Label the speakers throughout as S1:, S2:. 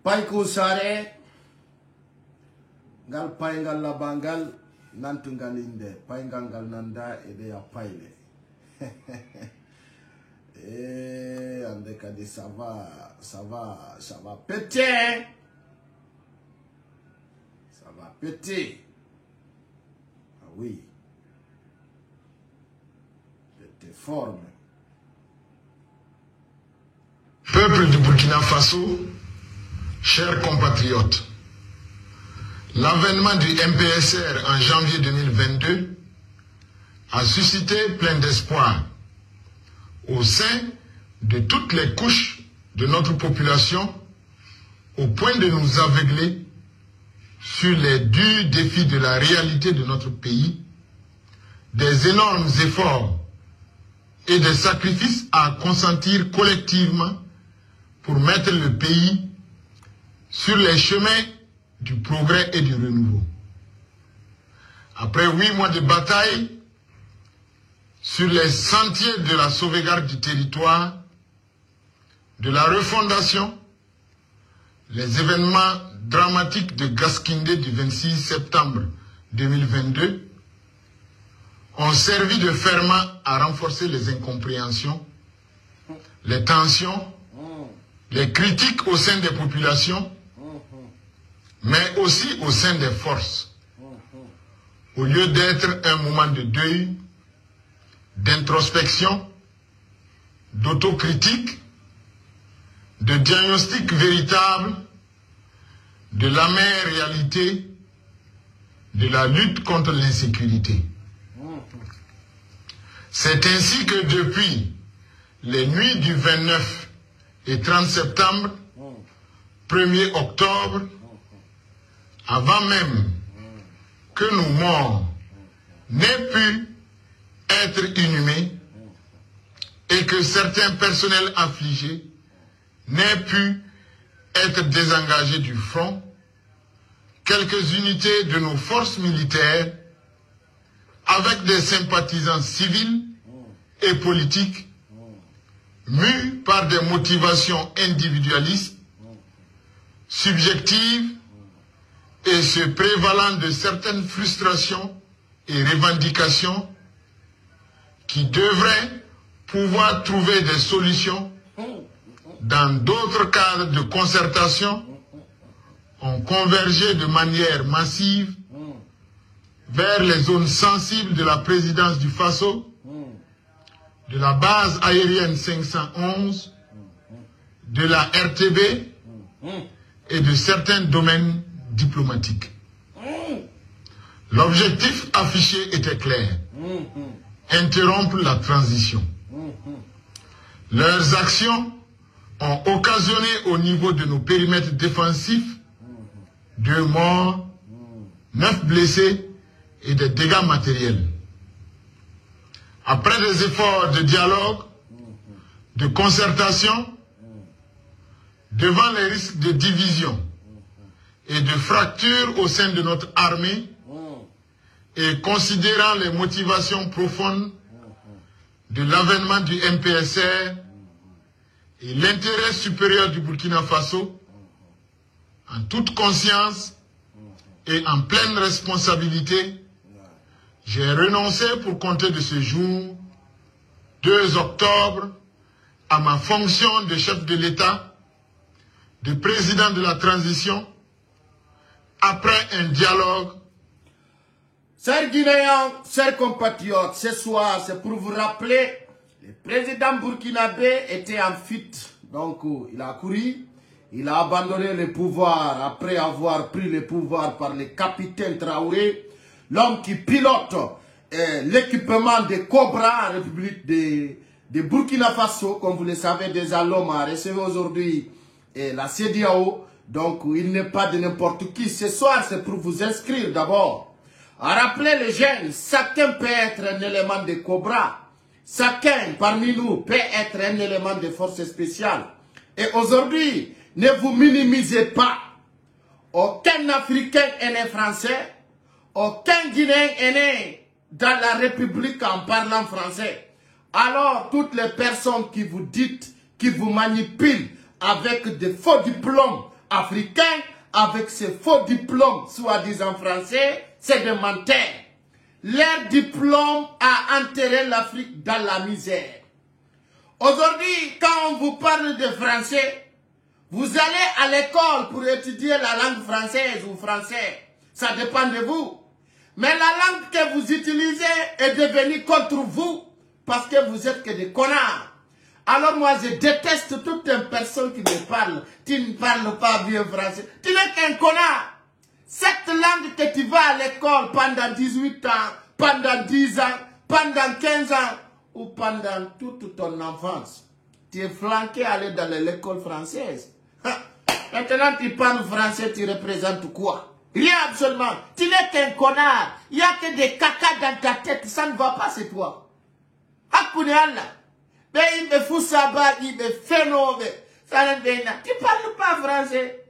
S1: Paiko sare ngal paingal la bangal nantungalinde paingal nanda ede ya paile. Et on dit ça va péter. Ça va péter. Ah oui. Péter fort.
S2: Peuple du Burkina Faso, chers compatriotes, l'avènement du MPSR en janvier 2022 a suscité plein d'espoir au sein de toutes les couches de notre population, au point de nous aveugler sur les durs défis de la réalité de notre pays, des énormes efforts et des sacrifices à consentir collectivement pour mettre le pays sur les chemins du progrès et du renouveau. Après 8 mois de bataille, sur les sentiers de la sauvegarde du territoire, de la refondation, les événements dramatiques de Gaskindé du 26 septembre 2022 ont servi de ferment à renforcer les incompréhensions, les tensions, les critiques au sein des populations, mais aussi au sein des forces. Au lieu d'être un moment de deuil, d'introspection, d'autocritique, de diagnostic véritable de l'amère réalité de la lutte contre l'insécurité. C'est ainsi que depuis les nuits du 29 et 30 septembre, 1er octobre, avant même que nos morts n'aient pu être inhumés et que certains personnels affligés n'aient pu être désengagés du front, quelques unités de nos forces militaires, avec des sympathisants civils et politiques, mus par des motivations individualistes, subjectives et se prévalant de certaines frustrations et revendications qui devraient pouvoir trouver des solutions dans d'autres cadres de concertation, ont convergé de manière massive vers les zones sensibles de la présidence du Faso, de la base aérienne 511, de la RTB et de certains domaines diplomatiques. L'objectif affiché était clair: interrompre la transition. Leurs actions ont occasionné au niveau de nos périmètres défensifs 2 morts, 9 blessés et des dégâts matériels. Après des efforts de dialogue, de concertation, devant les risques de division et de fracture au sein de notre armée, et considérant les motivations profondes de l'avènement du MPSR et l'intérêt supérieur du Burkina Faso, en toute conscience et en pleine responsabilité, j'ai renoncé pour compter de ce jour, 2 octobre, à ma fonction de chef de l'État, de président de la transition, après un dialogue.
S1: Chers Guinéens, chers compatriotes, ce soir, c'est pour vous rappeler, le président burkinabé était en fuite. Donc, il a couru, il a abandonné le pouvoir après avoir pris le pouvoir par le capitaine Traoré, l'homme qui pilote l'équipement de Cobra, République de Burkina Faso. Comme vous le savez déjà, l'homme a reçu aujourd'hui la CEDEAO. Donc, il n'est pas de n'importe qui. Ce soir, c'est pour vous inscrire d'abord. À rappeler les jeunes, chacun peut être un élément de Cobra. Chacun parmi nous peut être un élément de force spéciale. Et aujourd'hui, ne vous minimisez pas. Aucun Africain est né français. Aucun Guinéen est né dans la République en parlant français. Alors, toutes les personnes qui vous dites, qui vous manipulent avec des faux diplômes africains avec ces faux diplômes, soi-disant français, c'est des menteurs. Leur diplôme a enterré l'Afrique dans la misère. Aujourd'hui, quand on vous parle de français, vous allez à l'école pour étudier la langue française ou français. Ça dépend de vous. Mais la langue que vous utilisez est devenue contre vous parce que vous êtes que des connards. Alors moi, je déteste toute une personne qui me parle. Tu ne parles pas bien français. Tu n'es qu'un connard. Cette langue que tu vas à l'école pendant 18 ans, pendant 10 ans, pendant 15 ans, ou pendant toute ton enfance, tu es flanqué à aller dans l'école française. Maintenant, tu parles français, tu représentes quoi? Rien absolument. Tu n'es qu'un connard. Il n'y a que des caca dans ta tête. Ça ne va pas, c'est toi. Hakuniala. Mais il me fout ça bas, il me fait non. Ça ne vient pas. Tu ne parles pas français.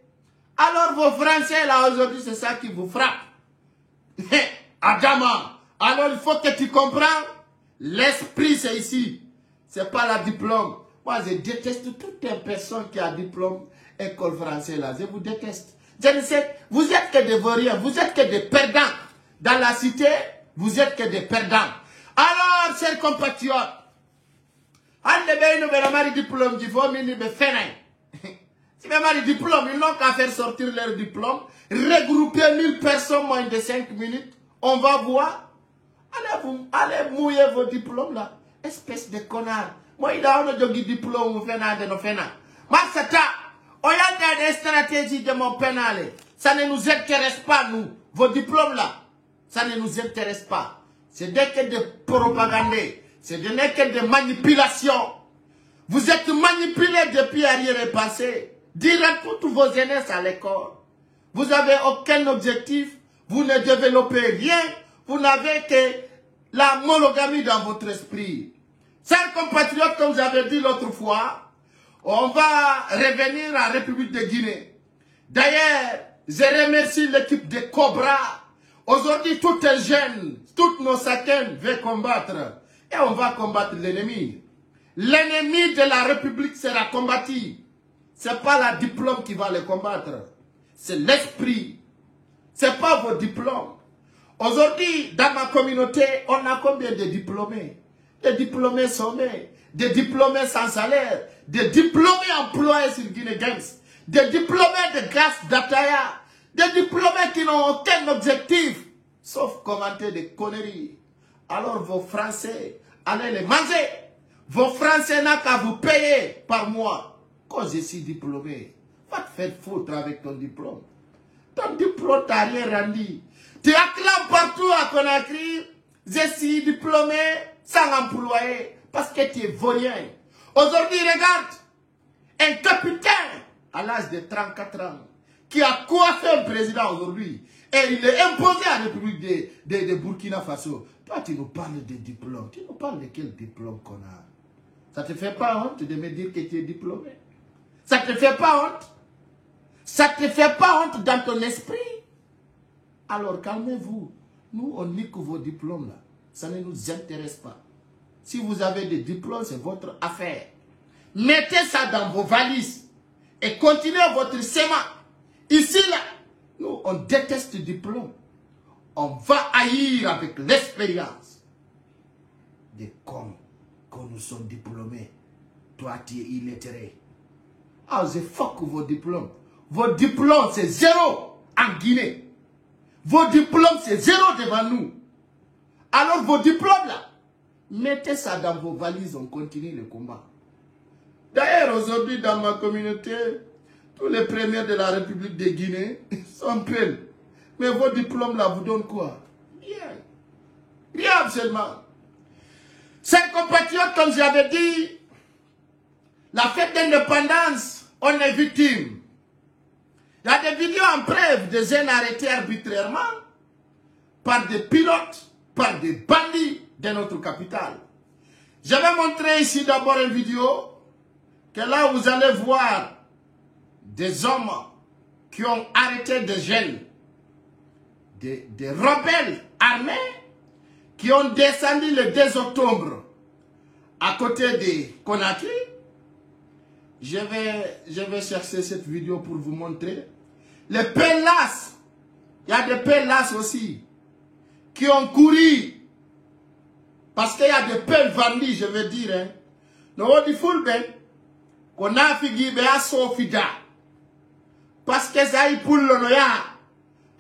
S1: Alors vos français là aujourd'hui, c'est ça qui vous frappe. Adama. Alors il faut que tu comprends. L'esprit c'est ici. C'est pas la diplôme. Moi je déteste toute une personne qui a diplôme école française là. Je vous déteste. Je ne sais, vous êtes que des vauriens, vous êtes que des perdants. Dans la cité, vous êtes que des perdants. Alors, chers compatriotes, diplôme, si même les diplômes, ils n'ont qu'à faire sortir leur diplôme, regrouper 1000 personnes moins de 5 minutes, on va voir. Allez mouiller vos diplômes là, espèce de connard. Moi, il a un diplôme, vous faites de nos fena. Marsata, on y a des stratégies de mon pénal. Ça ne nous intéresse pas, nous. Vos diplômes là, ça ne nous intéresse pas. C'est que de propagande. C'est que de manipulation. Vous êtes manipulés depuis arrière-passé. Direct pour tous vos aînés à l'école. Vous n'avez aucun objectif. Vous ne développez rien. Vous n'avez que la monogamie dans votre esprit. Chers compatriotes, comme j'avais dit l'autre fois, on va revenir à la République de Guinée. D'ailleurs, je remercie l'équipe de Cobra. Aujourd'hui, tout est jeune, tous nos saquins veulent combattre. Et on va combattre l'ennemi. L'ennemi de la République sera combattu. Ce n'est pas la diplôme qui va le combattre. C'est l'esprit. Ce n'est pas vos diplômes. Aujourd'hui, dans ma communauté, on a combien de diplômés? Des diplômés sommés, des diplômés sans salaire, des diplômés employés sur Guinée Gangs, des diplômés de Gas d'Ataya, des diplômés qui n'ont aucun objectif, sauf commenter des conneries. Alors vos Français, allez les manger. Vos Français n'ont qu'à vous payer par mois. Quand je suis diplômé, va te faire foutre avec ton diplôme. Ton diplôme t'a rien rendu. Tu acclames partout à Conakry, je suis diplômé sans employé, parce que tu es vaurien. Aujourd'hui, regarde, un capitaine à l'âge de 34 ans, qui a coiffé un président aujourd'hui, et il est imposé à la République de Burkina Faso. Toi, tu nous parles de diplôme. Tu nous parles de quel diplôme qu'on a? Ça te fait pas honte de me dire que tu es diplômé? Ça te fait pas honte? Ça te fait pas honte dans ton esprit? Alors calmez-vous. Nous, on nique vos diplômes là. Ça ne nous intéresse pas. Si vous avez des diplômes, c'est votre affaire. Mettez ça dans vos valises et continuez votre chemin. Ici là, nous, on déteste le diplôme. On va haïr avec l'expérience. Des cons, quand nous sommes diplômés, toi tu es illettré. Ah, je fuck vos diplômes. Vos diplômes, c'est zéro en Guinée. Vos diplômes, c'est zéro devant nous. Alors vos diplômes là, mettez ça dans vos valises, on continue le combat. D'ailleurs, aujourd'hui, dans ma communauté, tous les premiers de la République de Guinée sont pleins. Mais vos diplômes là vous donnent quoi? Rien. Rien absolument. Chers compatriotes, comme j'avais dit, la fête d'indépendance, on est victime. Il y a des vidéos en preuve de jeunes arrêtés arbitrairement par des pilotes, par des bandits de notre capitale. Je vais montrer ici d'abord une vidéo que là vous allez voir des hommes qui ont arrêté des jeunes, des rebelles armés qui ont descendu le 2 octobre à côté de Conakry je vais chercher cette vidéo pour vous montrer. Les pellas, il y a des pellas aussi qui ont couru. Parce qu'il y a des pelles vendus, je veux dire. Hein. Nous on dit full ben, qu'on a figi be a sofida. Parce que ça y pour le noya.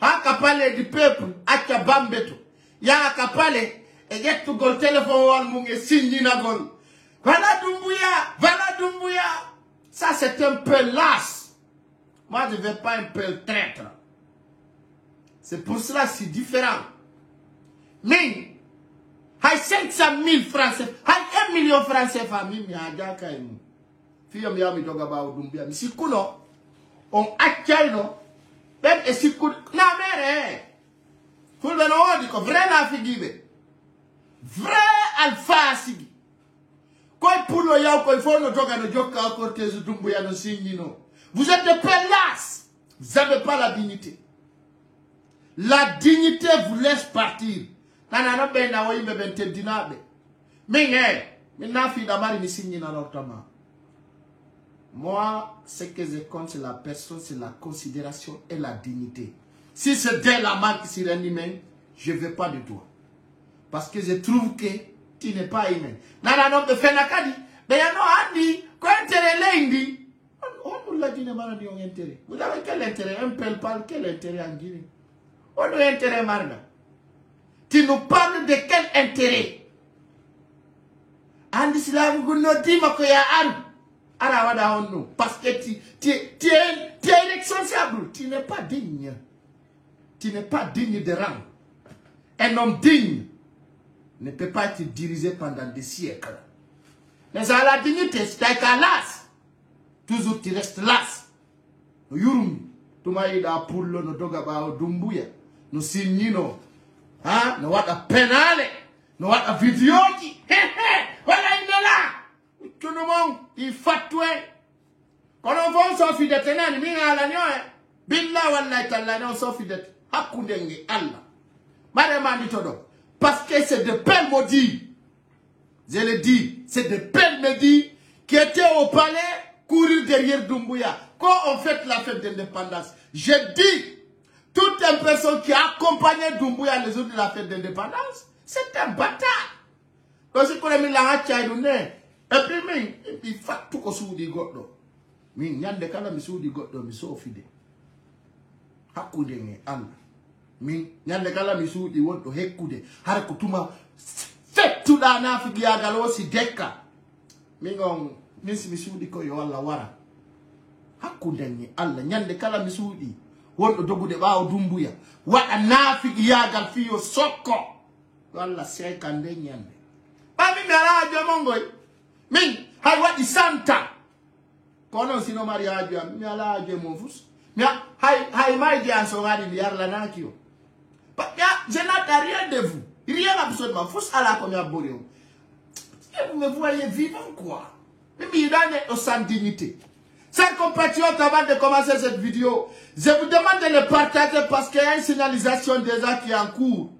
S1: Ha kapale du peuple, a kabambeto. Ya kapale, et get to go téléphone munge signi na gol. Voilà Doumbouya. Ça c'est un pelas. Moi je ne veux pas un peu traître. C'est pour cela que c'est différent. Mais, hay 500 000 francs, hay 1 million francs CFA, mi aja kaimu. Fiyo mi yami doga ba Doumbouya. Mi sikuno, on akay no, même et sikuno, na mere. Fulbe no odi ko vrai na figibe. Vrai alpha sigi. Koi pulo yao koi fono doga no joka cortez Doumbouya no signi no. Vous êtes des pellas. Vous n'avez pas la dignité. La dignité vous laisse partir. Moi, ce que je compte, c'est la personne, c'est la considération et la dignité. Si c'est dès la marque sur un humain, je ne veux pas de toi. Parce que je trouve que tu n'es pas humain. Mais on nous l'a dit, intérêt. Vous avez quel intérêt? Un pelle parle, quel intérêt en Guinée? On a intérêt, Marna. Tu nous parles de quel intérêt? Parce que tu es irresponsable. Tu n'es pas digne. Tu n'es pas digne de rang. Un homme digne ne peut pas être dirigé pendant des siècles. Mais à la dignité, c'est avec un las. Toujours tu restes las. No yurumi. Tumaida pullo no doga ba Doumbouya. No signino. Ha? No wada penale. No wada videoji. Voilà il est là. Tout le monde, il fatoué. Quand on va s'en fider tenani, mi ala nyoe. Billah wallahi ta'ala no s'en fider. Hakundenge Allah. Madame dit todo. Parce que c'est de pelles maudits. Je le dis, c'est de pelles maudits qui étaient au palais. Courir derrière Doumbouya. Quand on fait la fête d'indépendance, je dis, toute une personne qui a accompagné Doumbouya les jours de la fête d'indépendance, c'est un bâtard. Donc si on a mis la hache à une et puis il faut tout qu'on s'ouvre du godo. Mais il y a des cas qui s'ouvrent du godo, mais c'est au fide. Hakudenge Allah. Mais il y a des cas qui s'ouvrent du godo, hekude. Harakutuma, fait tout dans la figure à galo si deka. Mais on nisi misudi ko yo Allah wara hakudani Allah nyande kala misudi wondo dogude baaw Doumbouya wada nafiki yagal fi yo sokko walla sekande nyande ba mi mara jo mongoy min hay wadi santa kono sino mariage am mi ala je mon fous mi hay mai dia so ngadi bi yarla nakio pa ya je n'attends rien de vous rien absolument fous ala ko mi abori vous me voyez vivant quoi. Mais il est sans dignité. Chers compatriotes, avant de commencer cette vidéo, je vous demande de le partager parce qu'il y a une signalisation déjà qui est en cours.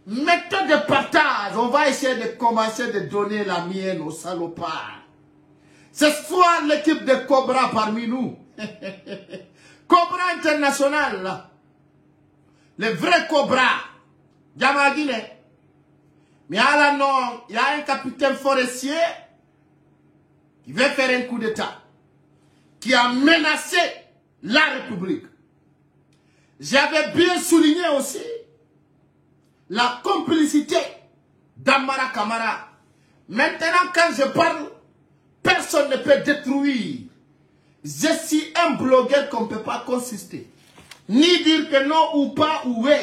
S1: Méthode de partage, on va essayer de commencer de donner la mienne aux salopards. Ce soir, l'équipe de Cobra parmi nous. Cobra international, là. Le vrai Cobra. Yamagine. Mais à la non, il y a un capitaine forestier qui veut faire un coup d'État, qui a menacé la République. J'avais bien souligné aussi la complicité d'Amara Kamara. Maintenant, quand je parle, personne ne peut détruire. Je suis un blogueur qu'on ne peut pas consister. Ni dire que non ou pas ou oui.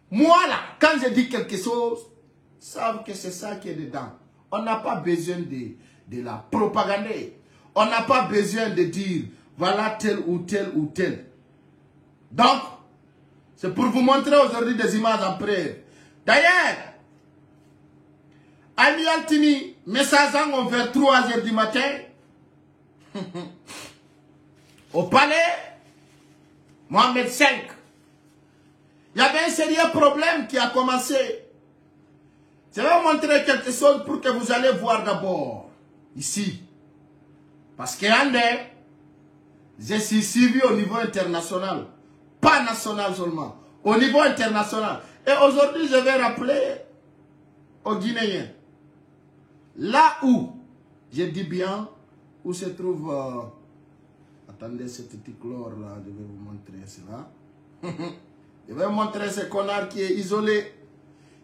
S1: Moi là, quand je dis quelque chose, savent que c'est ça qui est dedans. On n'a pas besoin de la propagande. On n'a pas besoin de dire voilà tel ou tel ou tel. Donc, c'est pour vous montrer aujourd'hui des images après. D'ailleurs, Ali Altini, message en vers 3 h du matin, au palais, Mohamed V. Il y avait un sérieux problème qui a commencé. Je vais vous montrer quelque chose pour que vous allez voir d'abord. Ici. Parce que je suis suivi au niveau international. Pas national seulement. Au niveau international. Et aujourd'hui, je vais rappeler aux Guinéens. Là où, je dis bien, où se trouve... attendez, ce petit chlore là, je vais vous montrer cela. Je vais vous montrer ce connard qui est isolé.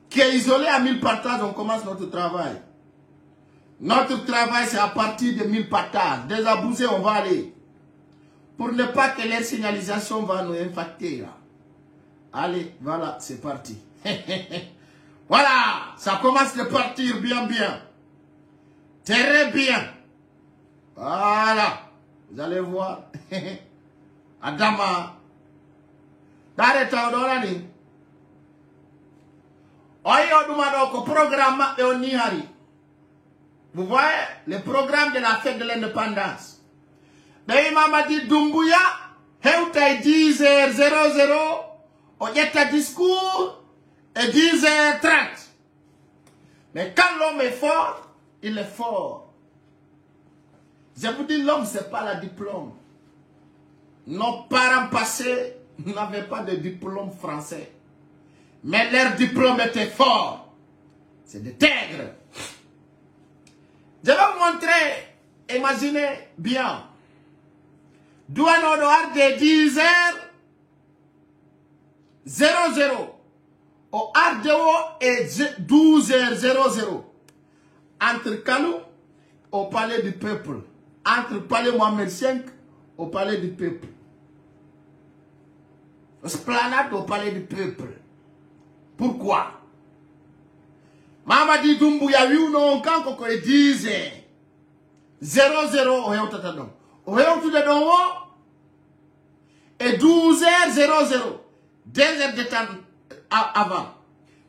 S1: Qui est isolé à 1000 partages, on commence notre travail. Notre travail, c'est à partir de 1000 partages. Déjà bousés, on va aller. Pour ne pas que leur signalisation va nous impacter. Là. Allez, voilà, c'est parti. Voilà, ça commence de partir bien, bien. Très bien. Voilà. Vous allez voir. Adama. Vous voyez le programme de la fête de l'indépendance. D'ailleurs, m'a dit Doumbouya, Heutay 10h00, on y a discours et 10h30. Mais quand l'homme est fort, il est fort. Je vous dis, l'homme, ce n'est pas la diplôme. Nos parents passés n'avaient pas de diplôme français. Mais leur diplôme était fort. C'est des tigres. Je vais vous montrer, imaginez bien. Douane au de 10h00 au Ardeo et 12h00 entre Kalou au palais du peuple, entre palais Mohamed V au palais du peuple, esplanade au palais du peuple. Pourquoi? Mamadi Doumbouya ou non quand on est 10h00 au Héotadon. Au Héotadon et 12h00. 2 heures de temps avant.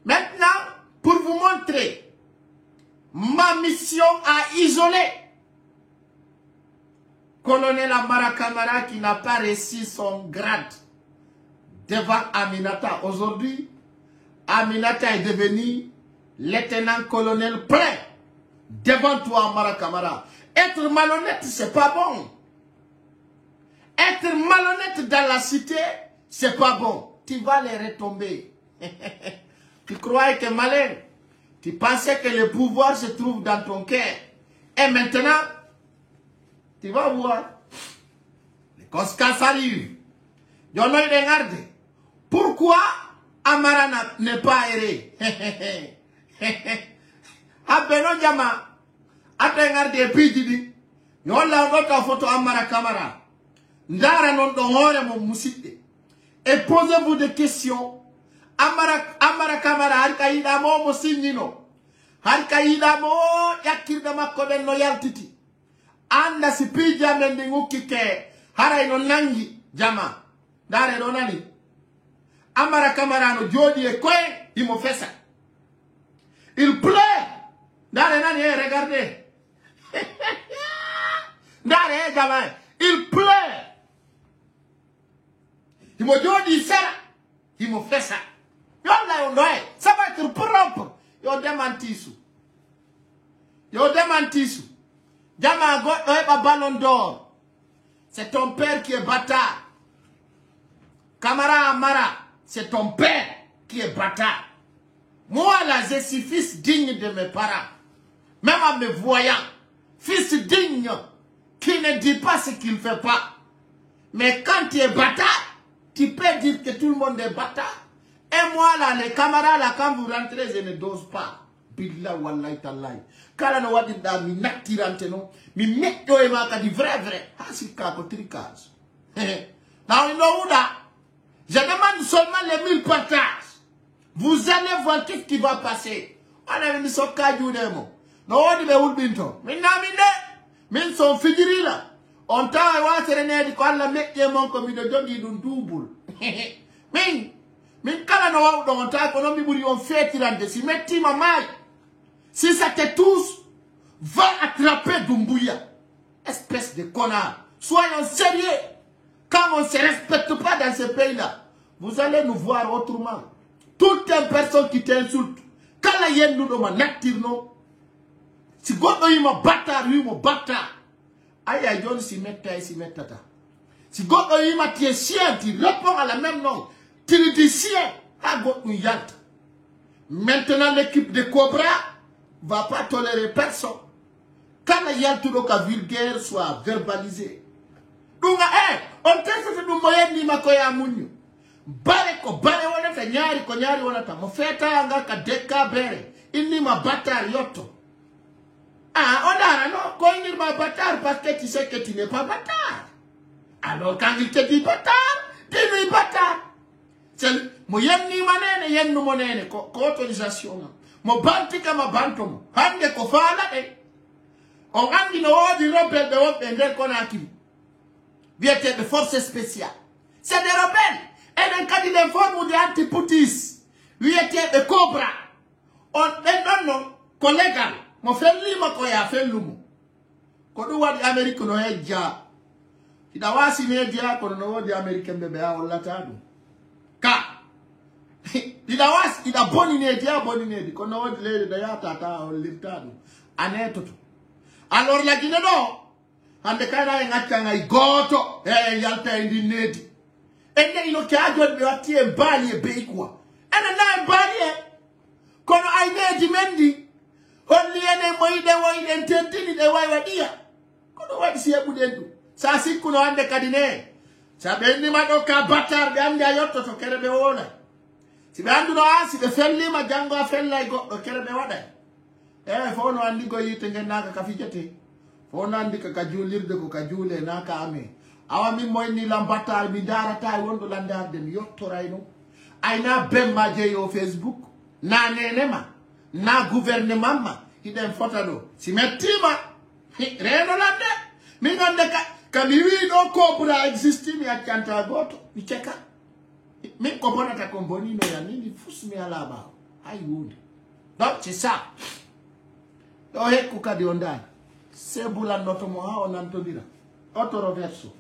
S1: Maintenant, pour vous montrer ma mission à isoler colonel Amara Kamara qui n'a pas reçu son grade devant Aminata. Aujourd'hui, Aminata est devenu lieutenant-colonel plein devant toi, Amara Kamara. Être malhonnête, c'est pas bon. Être malhonnête dans la cité, c'est pas bon. Tu vas les retomber. Tu croyais que malin. Tu pensais que le pouvoir se trouve dans ton cœur. Et maintenant, tu vas voir. Les conséquences arrivent. Il y en a une garde. Pourquoi Amara n'est pas erré? Abeno Jama. Atengarde et puis dit. Il y a une photo Amara Kamara. Ndara non donore mon musite. Et posez-vous des questions. Amara Kamara, Harkaïda mo mosinino. Harkaïda mo yakirda makoden no yaltiti. Anda si pija mendingu kike. Haray no nangi jama. Dare no nani. Amara Kamara no jodi e kwe, il me fait ça. Il pleut. Dare nani, regardez. Dare jama, il pleut. Il me dit ça, il me fait ça. Ça va être propre. Il démenti sous. Il démenti sous. Dama go ballon d'or. C'est ton père qui est bâtard. Kamara Amara, c'est ton père qui est bâtard. Moi là, je suis fils digne de mes parents. Même en me voyant, fils digne qui ne dit pas ce qu'il ne fait pas. Mais quand tu es bâtard, tu peux dire que tout le monde est bâtard. Et moi là, les camarades là, quand vous rentrez, je ne dose pas. Billah wallahi tallahi. Kala no wadi da mi naktirante no. Mi metto e maka di vrai. Ah si kako tricage. Now you know that. Je demande seulement les 1000 partages. Vous allez voir qu'est-ce qui va passer. On a mis son kaju demo. No wadi be ulbinto. Minna min son figiri là. On t'a wa serene di ko alla mette mon ko mi do jogi dun double. Min kala no wa do on t'a ko no mi buri on fetirande si metti ma mai. Si ça te touche, va attraper Doumbouya. Espèce de connard. Soyons sérieux. Quand on ne se respecte pas dans ce pays-là, vous allez nous voir autrement. Toute une personne qui t'insulte, quand la yen nous demande n'attire non, si God me bâtard, lui me bâtard. Aïe, John s'y met tata. Si God a eu ma chien, tu réponds à la même nom. Tu lui dis chien, à God nous yalt. Maintenant, l'équipe de Cobra va pas tolérer personne. Quand la yalturoka vulgaire soit verbalisée. Donc, on teste de nous moyen ni makoya munyu. Bare wonata nyari wonata. Mofeta anga kadeka bere. Inni ma batar yoto. Ah, on a non, quand il m'a bâtard parce que tu sais que tu n'es pas bâtard. Alors quand il te dit bâtard, dis-lui bâtard. C'est mo yenni manene yennu monene ko autorisation. Mo banti kama bantomo. Hande ko fala e. On andi no di rebelle de wop qu'on a qui. Viete de forces spéciales. C'est des rebelles. Et dans le cas de forme de antipoutis. Viete de cobra. On non collégal. Mon frère lima ko ya fait lumu. Ko do wadi America no hedja. Ida wasi ne dia ko no wadi America bebe a wala tadu. Ka. Ida wasi ida boni ne dia di ko no wadi le da ya tata o lintadu. Aneto. Alors la Guinée no. Ande kana ngata ngai goto yalta indi nedi. Ende ino kajo be wati e bali e beikwa. Ana na bali kono ay nedi mendi. Only ene moide ntentini de wadia. Kono wadi siya budendu. Sa siku no ande kadine. Sabendi madoka batar gandi ayoto to kerebe wona. Sibandu no asi de felli ma jango afella go kerebe wada. Fono andi go yite ngenaka kafijete. Fono andi ka kajulirde ko kajule naka ame. Awa mi moyni lambatar mi dara tay wondo landar dem yotto rayno. Ayna bemma je yo Facebook. Na nenema. Na gouvernement ma idem fotado si metima reno lande mi ngande ka mi wi do cobra existi mi akanta goto mi cheka mi kopona ta komboni no ya nini fus mi alaba ai wound donc c'est ça do heku kadi ondana sebula noto mo ha onanto dira otoro verso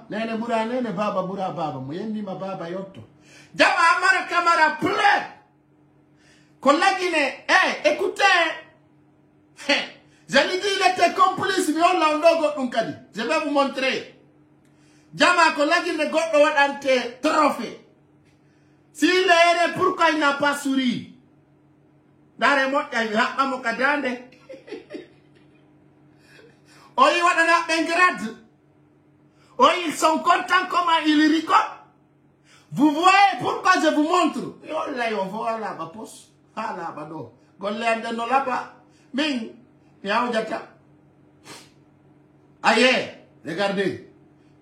S1: nene bura nene baba bura baba mo yendi ma baba yotto jama amara kamara plein. Collègue, écoutez, j'ai dit il était complice, mais on l'a encore. Je vais vous montrer. Jama collègue ne goto wadante trophée. S'il est pourquoi il n'a pas souri? Dare mo il a mokadande. Oyi wadana bengrade. Oyi ils sont contents comment ils rigolent. Vous voyez pourquoi je vous montre? Yo là on voit là ma poste. Ah là, bado. Golle no lapa. Ming. Miao jata. Aïe. Regardez.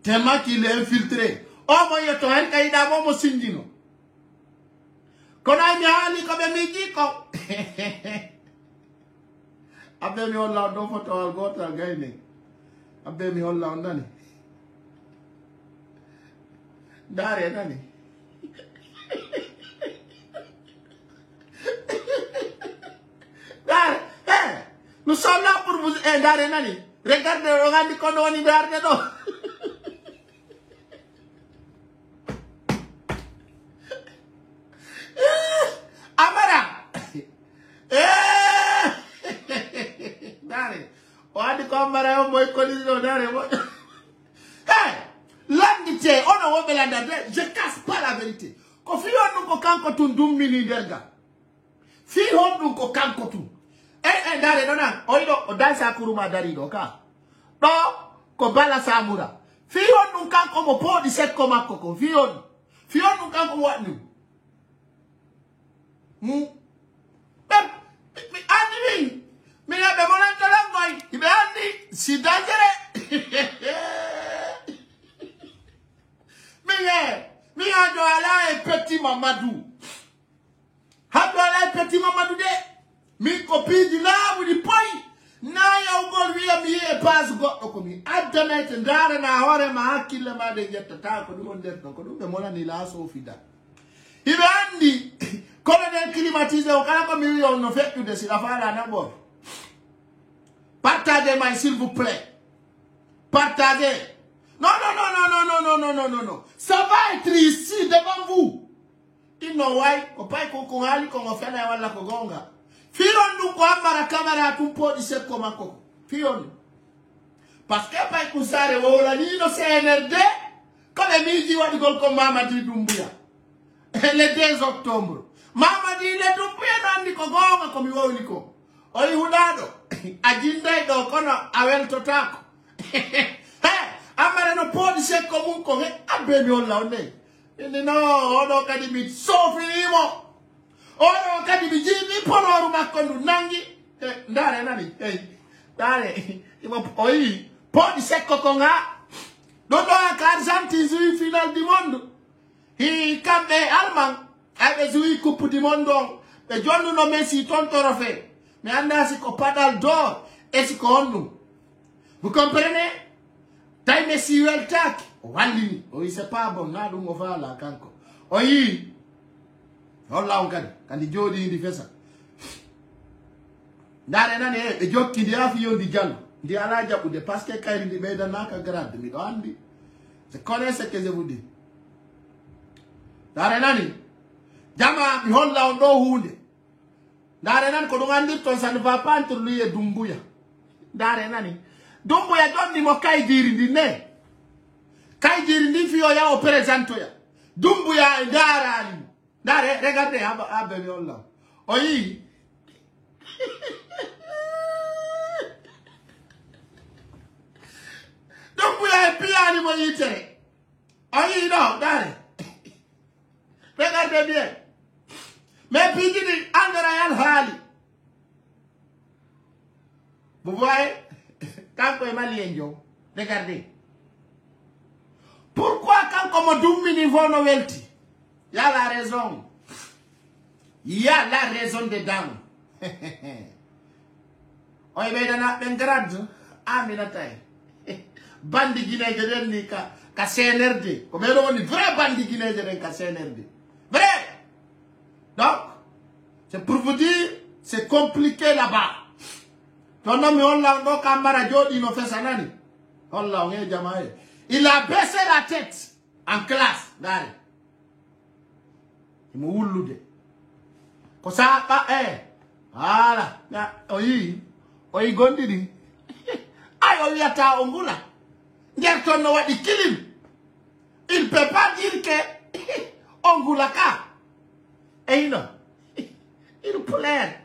S1: Tellement qu'il est infiltré. Oh, moi, yo to hen kaida momo sindino. Kona miani comme midi ko. Abbe mi olla do photo al gota gaine. Abbe mi olla ondani. Dare nani. Nous sommes là pour vous aider, nani. Regardez, regardez comment on y va dedans. Amara. Dare. On a dit qu'on va moi connaître dare. L'andité, on a ouvert la date. Je casse pas la vérité. Quand fille on nous kanko tundum mini derga. Fille on nous kanko tu. Dare dona oido odansa kuruma dari doka do ko bala samura fiyon nun kanko mo podi set ko makko ko fiyon nun kanko wadu andi mi ya be monan talangoy ibe andi si dangere mi ya do ala e petit mamadou ha do ala e petit mamadou de mi copie di labu di poi na ya ugol wiya mi e pas goddo ko mi addanete ndara na hore ma hakkille ma de jettata ko dum der ko dum be molani la so fida ibe andi kono den climatisé o kala ko mi wi on no fettude si la fala na bor partagez s'il vous plaît partagez non ça va être ici devant vous ino wai ko pai ko hali ko ngofela wala ko gonga Fion nous quoi la caméra tout pot di set commeako. Fion. parce que pay kusare wola ni no CNRD comme miji wadi gol ko Mamadi Doumbouya le 2 octobre Mamadi le Doumbouya nandi ko gonga ko mi woni ko oyi hudado ajinde do kono awel totako amara no podi se ko mun ko abemi on lawne ni no odo kadi mi sofirimo odo kadi mi jimi poloru makondu nangi ndare nani dare imo oyi podi se ko nga dodo ka Argentine zui final du monde hi kambe Allemand abe zui coupe du monde be jonnu no Messi ton trophée mais anda si ko padal d'or et si ko ondu vous comprenez tay Messi wel tak wallini oyi c'est pas bon na dum o fala kanko oyi holla on kandi jodi ndi fessa ndare nane e jokki ndi afi yondi jallo ndi ala jabude parce que kayri ndi beyda naka grade mi do andi je connais ce que je vous dis ndare nani jama mi holla on do hunde ndare nan ko do andi ton ça ne va pas entre lui et Doumbouya ndare nani Doumbouya donni mo kay diri ndi ne kay diri ndi fiyo ya o présento ya Doumbouya ndara ali ndare regardez abe mi holla oyi Doumbouya piani mo yitere oyi no ndare regardez bien mais pigini andara yal hali vous voyez quand est malien jo regardez pourquoi quand comme Doumbouya niveau no welti il y a la raison dedans oy be dana ben grade amina tay bandi guinéje den ni ka CNRD ko be do ni vrai bandi guinéje den ka CNRD vrai. Donc, c'est pour vous dire, c'est compliqué là-bas. Ton homme, on l'a donc Amara Jodi, no fait ça, nani. On l'a, il a baissé la tête en classe, d'ailleurs. Il m'a ouloudé. Comme ça, voilà. Oyi, gondidi. Aïe, oyi, ata ongula. Gerton no wadi kilim. Il ne peut pas dire que ongulaka. Et non, il plaît.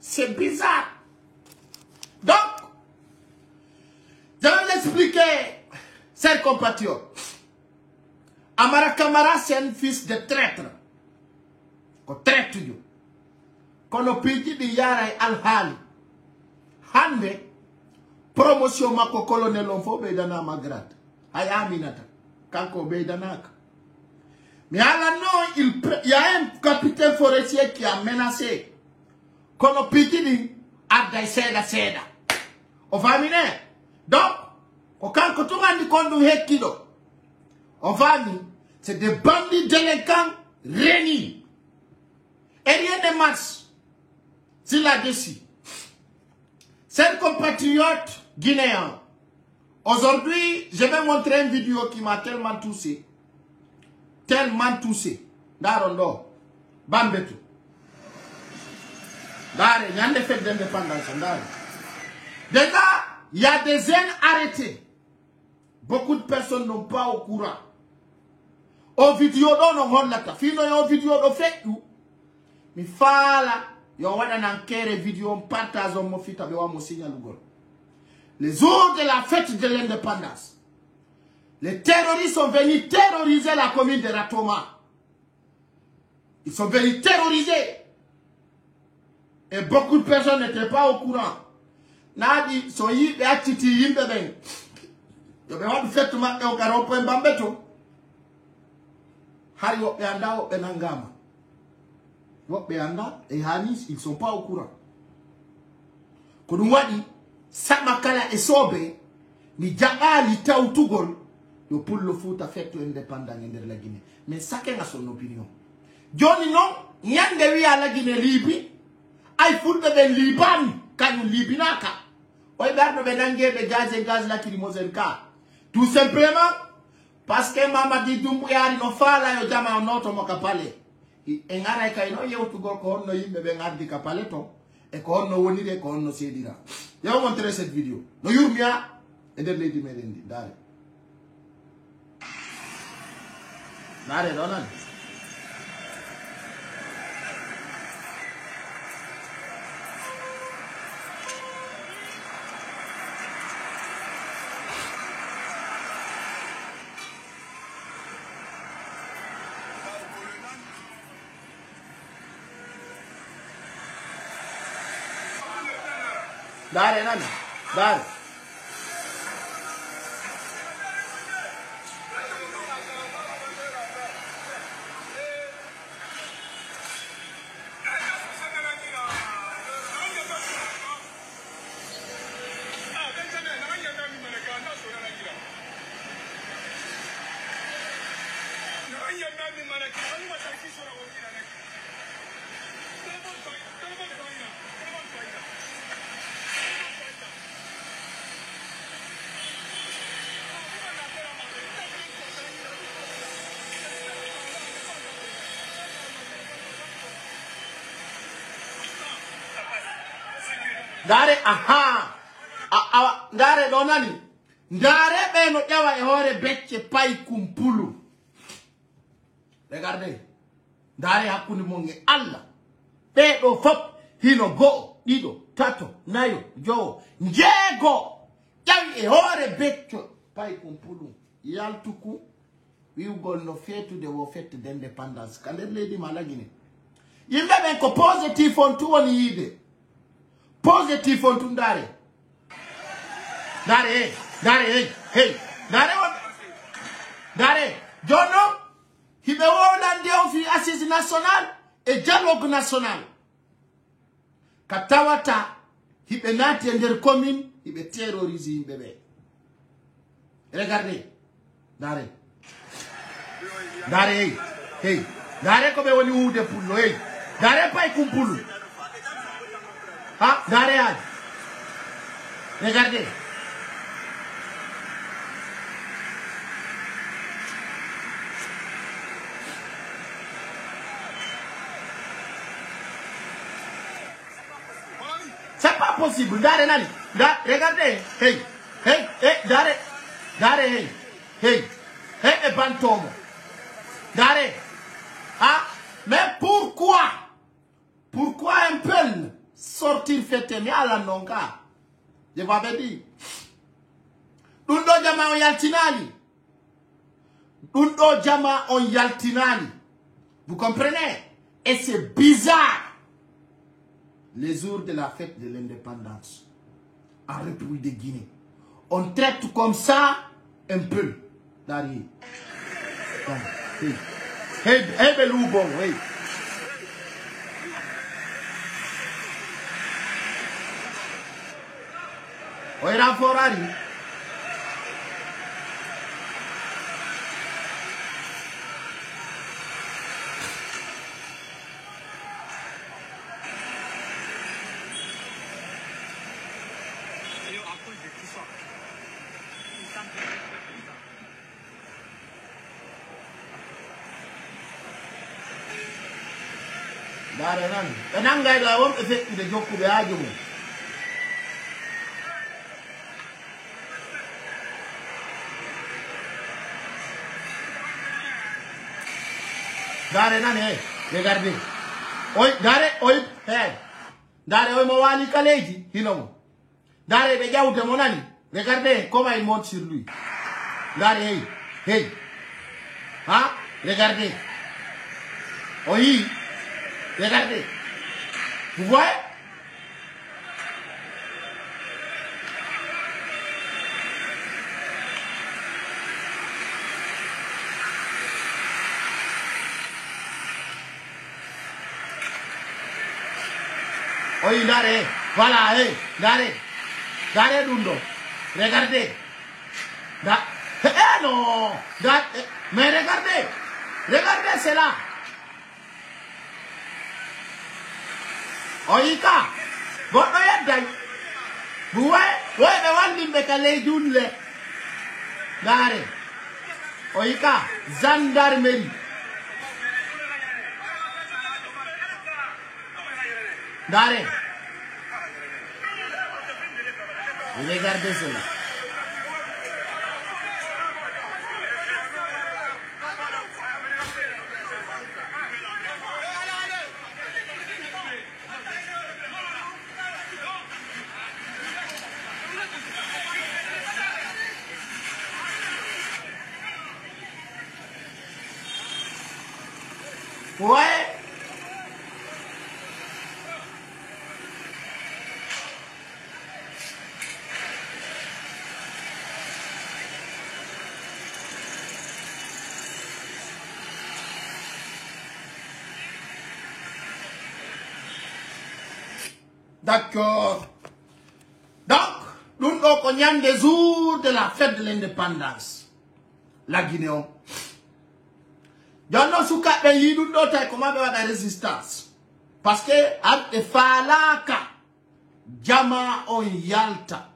S1: C'est bizarre. Donc, je vais l'expliquer, chers compatriotes. Amara Kamara, c'est un fils de traître. Qu'on traite you. Qu'on a payé de Yara al-Hali. Hande, promotion mako colonel on faut bedana magrad. Ayaminata. Kanko Beidanaka. Mais à il y a un capitaine forestier qui a menacé. Qu'on a pitini à Seda. On va miner. Donc, au cas que tout le monde conduit Hekido, on va miner. C'est des bandits délinquants réunis. Et rien de match. C'est là-dessus. Chers compatriotes guinéens, aujourd'hui, je vais montrer une vidéo qui m'a tellement touché. Darondo, Bambetu. Dare, il y a des fêtes d'indépendance. Déjà, il y a des jeunes arrêtés. Beaucoup de personnes n'ont pas au courant. Au vidéo, non, on l'a fait. Au vidéo, on fait tout. Mais fala, il y a une vidéo, on partage, on fait, on signale. Les jours de la fête de l'indépendance, les terroristes sont venus terroriser la commune de Ratoma. Ils sont venus terroriser. Et beaucoup de personnes n'étaient pas au courant. Nadi, soyi, be atiti yimbe ben. Yobe wadu fetu ma e okaropo en bambeto. Hari wop be anda wop be nangama. Wop be anda, et Hanis, ils sont pas au courant. Kodumwadi, Samakala et Sobe, ni Djaa li Taoutugol, yo pour le foot a fait indépendant de la Guinée. Mais chacun a son opinion. Johnny non, nyande wi à la Guinée Libye, ay foot de Liban, kanu Libinaka. Oy berno be nangé de gaz la ki moselka. Tout simplement parce que Mamadi Doumbouya no fala yo jama noto mo kapale. E ngara kay no yew to go ko no yimbe be ngardi kapale to. et qu'on no woni de qu'on no sedira. Je vais vous montrer cette vidéo. No yurmia et de lady merendi. Dare. Dare donan. Dare nani, dare. Dare aha dare donani dare be no jawa e hore becce pay kumpulu. Regardez dare hakuni monge Allah be do fop hino go dido tato nayo jo njego jawi e hore becce pay kumpulu yaltuku wiugol no fetu de wo fete d'indépendance kande ledi malagine yimbe ben ko positif on tu woni yide. Positif on tundare. Dare, hey. Dare, Jono, il me wona fi assise nationale et dialogue national. Katawata, il be nati ender commune, il be terroriser bébé. Regardez. Dare, hey. Dare comme woni oude pullo, hey. Dare pay kumpulu. Ah, Dare, regardez. C'est pas possible. Dare, nani. Regardez. Hey, Dare, hey, Bantomo. Dare. Ah, mais pourquoi un peu sortir fête mais à la nonga? Je vous avais dit. Dundo jama on yaltinali. Vous comprenez? Et c'est bizarre. Les jours de la fête de l'indépendance en République de Guinée, on traite comme ça un peu. Hey, Beloubo, hey. Oira Forari. Dare nani. Enanga ila wom effect de joku be ajumu. Dare nani, regardez. Dare oi mo wali kaleji, hinomo. Dare be jawde mo nani. Regardez comment il monte sur lui. Dare, hey. Hein? Regardez. Oui. Regardez. Vous voyez? Oui, Dare. Voilà, hey, Dare Dundo. Regardez. Non. Mais regardez cela. Oika. Votre yadai. Vous voyez? Oui, mais on dit que les doules. Dare. Oika. Gendarmerie. Dare. Regardez cela. Ouais. D'accord. Donc, nous avons des jours de la fête de l'indépendance. La Guinée. Y'en souka de yidu nota comment faire la résistance. Parce que ante falaka jama on yalta.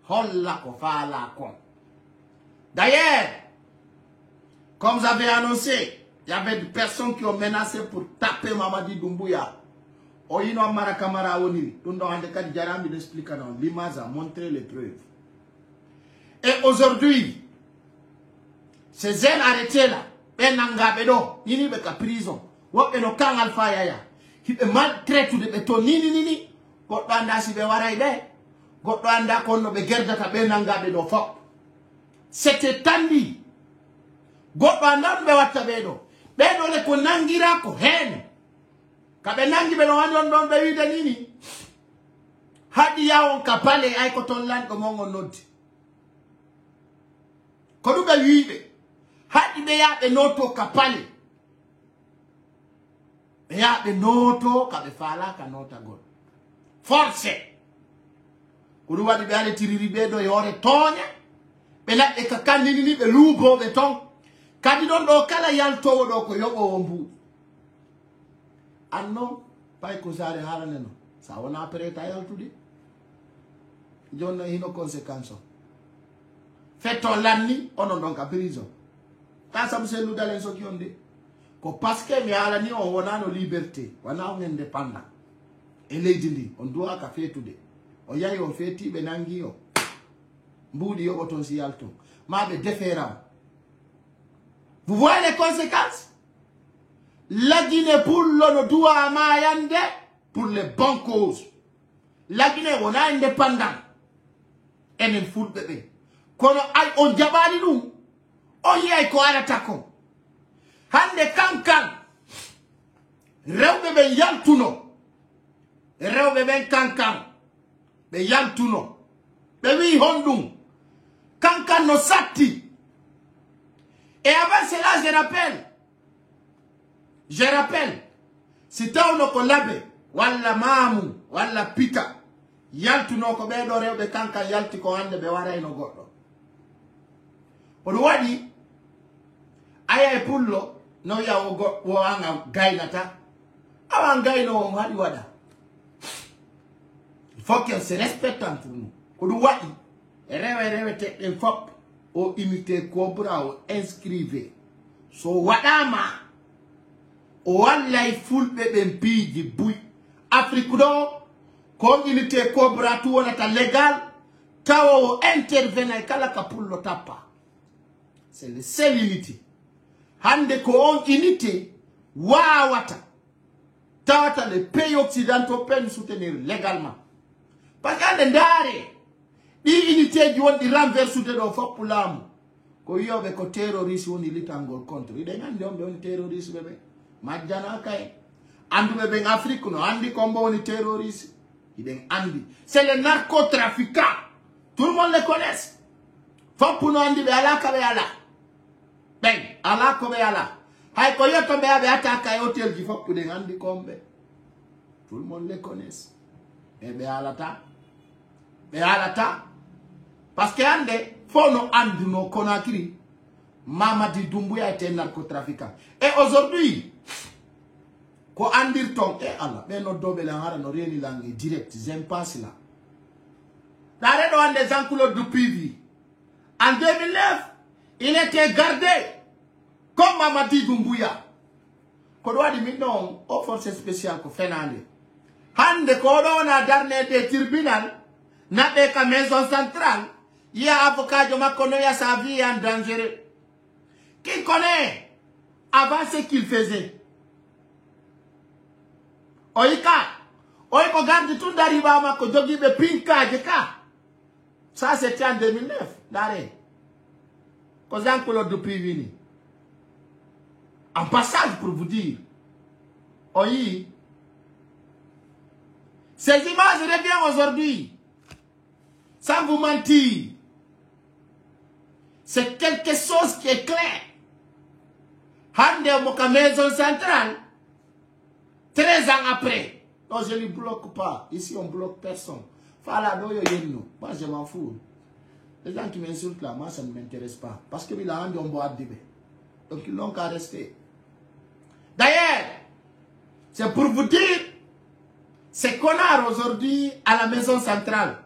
S1: Holla ko fala kon. D'ailleurs, comme vous avez annoncé, il y avait des personnes qui ont menacé pour taper Mamadi Doumbouya. Oyino Amara Kamara Oniri. Tundo Andeka Djarambi l'explique non. L'image a montré les preuves. Et aujourd'hui, ces jeunes arrêtés là, Benanga Bedo, Nini Beka prison, Wop Eno Kang Alpha Yaya, qui est maltraité de béton, Nini, Gotwanda si be waraide, Gotwanda kono be gerdata Benanga Bedo fop. C'était tandi. Gotwanda be wata Bedo. Bedo le konangira ko hen. Kabenangi Bedo wanon don be wida nini. Hadi yawon kapale ay koton land ko mongo nodi. Kodu be wibe. Hadi be yaɓe noto ka pale. Be yaɓe noto ka be fala ka nota gol. Force. Kudu wadi be ale tiriri be do yore tonya. Be laɓe ka kandini ni be lubo be ton. Kadi don do kala yaltowo do ko yobo wombu. Anno pay ko sare halane no. Sa wona preta yaltude. Jonna hino conséquence. Fetto lanni onon donc a prison. Quand ça nous dans les occasions parce que mais à la nuit on a nos libertés, on a une indépendance. Et les dit on doit faire tout de. On y a eu fait ti benangi yo. Mboudi yo boton si alto. Ma be différent. Vous voyez les conséquences? La Guinée pour l'on doit à Mayande pour les bonnes causes. La Guinée on a indépendant. Et une foot bébé. Quand on diabali nous. Oye ay ko arata ko hande kankan rewbe be yaltuno rewbe ben kankan be yaltuno be wi hondum kankan no satti et avant cela je rappelle si tawno ko labe walla mamu walla pika yaltuno ko be do rewbe kankan yalti ko hande be waray no goddo on wadi aya pullo no ya wo anga gainata awan gaino hadi wada il faut qu'on se respecte entre nous ko du wadi rewe te en fop o imiter cobra o inscrire so wadama o wallahi fulbe be mpiji buy afrique do ko imiter cobra tu wona ta légal tawo intervenir kala ka pullo tappa. C'est le seul unité. Hande ko on unité wawata. Tawata les pays occidentaux peuvent soutenir légalement. Parce que ndare di unité di won di renverser de fop pour l'âme. Ko yobe ko terroriste woni litangol contre. Ide ngande on be on terroriste bebe. Majana kay. Andu bebe en Afrique no andi kombo woni terroriste. Ide andi. C'est les narcotrafiquants. Tout le monde les connaît. Fop pour no andi be ala ka be ala. Ben, ala ko be ala. Hay ko yoto be attaque ay hôtel di fop de ngandi kombe. Tout le monde les connaît. Et be ala ta. Be ala ta. Parce que ande fono andi no Conakry. Mamadi Doumbouya était narcotrafiquant. Et aujourd'hui, ko andir ton e ala be no dobe la hara no reni langue direct, j'impasse là. Dare do ande Jean-Claude Dupuy. En 2009, il était gardé comme Mamadi Doumbouya. Kodwa di midon o force spéciale ko fenande. Hande ko do na darne de tribunal N'a pas maison centrale. Il y a un avocat de ma connaît sa vie en danger. Qui connaît avant ce qu'il faisait? Oika, Oiko garde tout d'arriba ma ko dogi be pinka jeka. Ça c'était en 2009, d'arrêt. Kozan Kolo depuis vini. En passage pour vous dire, oui, ces images reviennent aujourd'hui. Sans vous mentir, c'est quelque chose qui est clair. Hande Moka maison centrale, 13 ans après. Non, je ne les bloque pas. Ici, on ne bloque personne. Moi, je m'en fous. Les gens qui m'insultent là, moi, ça ne m'intéresse pas. Parce que il a rendu en boîte de bain. Donc, ils n'ont qu'à rester. D'ailleurs, c'est pour vous dire, ces connards aujourd'hui à la maison centrale,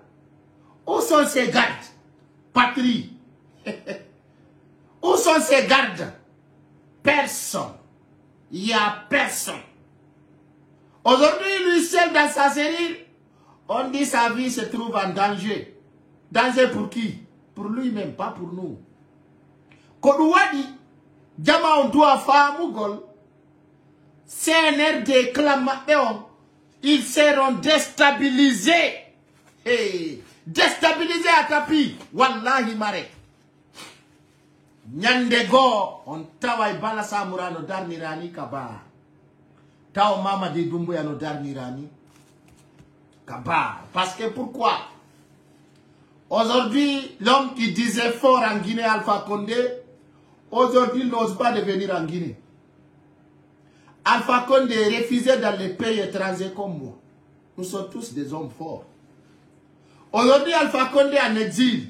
S1: où sont ces gardes? Patrie. Où sont ces gardes? Personne. Il n'y a personne. Aujourd'hui, lui seul dans sa cellule, on dit sa vie se trouve en danger. Danger pour qui? Pour lui-même, pas pour nous. Kodouadi, Djama on doit faire Mougol, CNRD, Clamatéon, ils seront déstabilisés. Hey, déstabilisés à tapis. Wallahi mare. Nyandego, on travaille balasa murano darnirani kaba. Tao mama de Doumbouya no darnirani kaba. Parce que pourquoi? Aujourd'hui, l'homme qui disait fort en Guinée, Alpha Condé, aujourd'hui n'ose pas devenir en Guinée. Alpha Condé est refusé dans les pays étrangers comme moi. Nous sommes tous des hommes forts. Aujourd'hui, Alpha Condé en exil.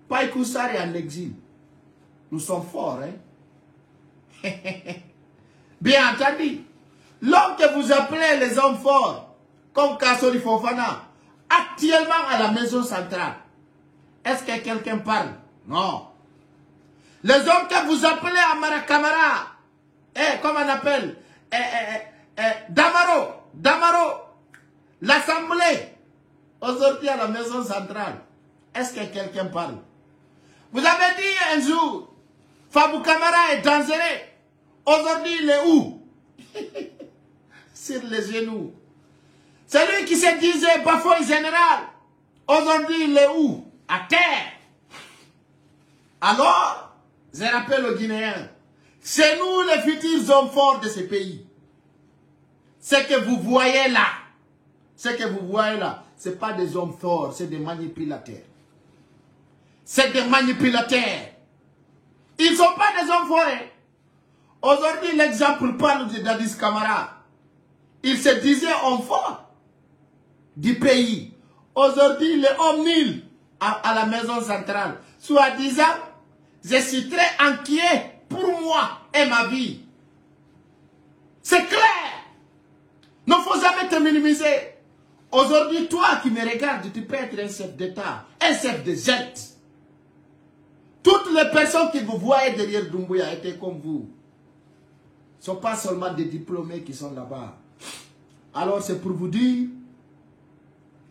S1: Paï Koussari en exil. Nous sommes forts, hein? Bien entendu. L'homme que vous appelez les hommes forts, comme Kassori Fofana, actuellement à la maison centrale, est-ce que quelqu'un parle? Non. Les hommes que vous appelez Amara Kamara, comment on appelle? Damaro, l'Assemblée, aujourd'hui à la maison centrale, est-ce que quelqu'un parle? Vous avez dit un jour, Fabou Kamara est dangereux. Aujourd'hui, il est où? Sur les genoux. Celui qui se disait Bafoué général, aujourd'hui, il est où? À terre. Alors, je rappelle aux Guinéens, c'est nous les futurs hommes forts de ce pays. Ce que vous voyez là, ce n'est pas des hommes forts, c'est des manipulateurs. C'est des manipulateurs. Ils ne sont pas des hommes forts. Aujourd'hui, l'exemple parle de Dadis Camara. Il se disait homme fort du pays. Aujourd'hui, il est homme nul à la maison centrale. Soit disant, je suis très inquiet pour moi et ma vie. C'est clair. Il ne faut jamais te minimiser. Aujourd'hui, toi qui me regardes, tu peux être un chef d'État, un chef de jet. Toutes les personnes que vous voyez derrière Doumbouya étaient comme vous. Ce ne sont pas seulement des diplômés qui sont là-bas. Alors c'est pour vous dire,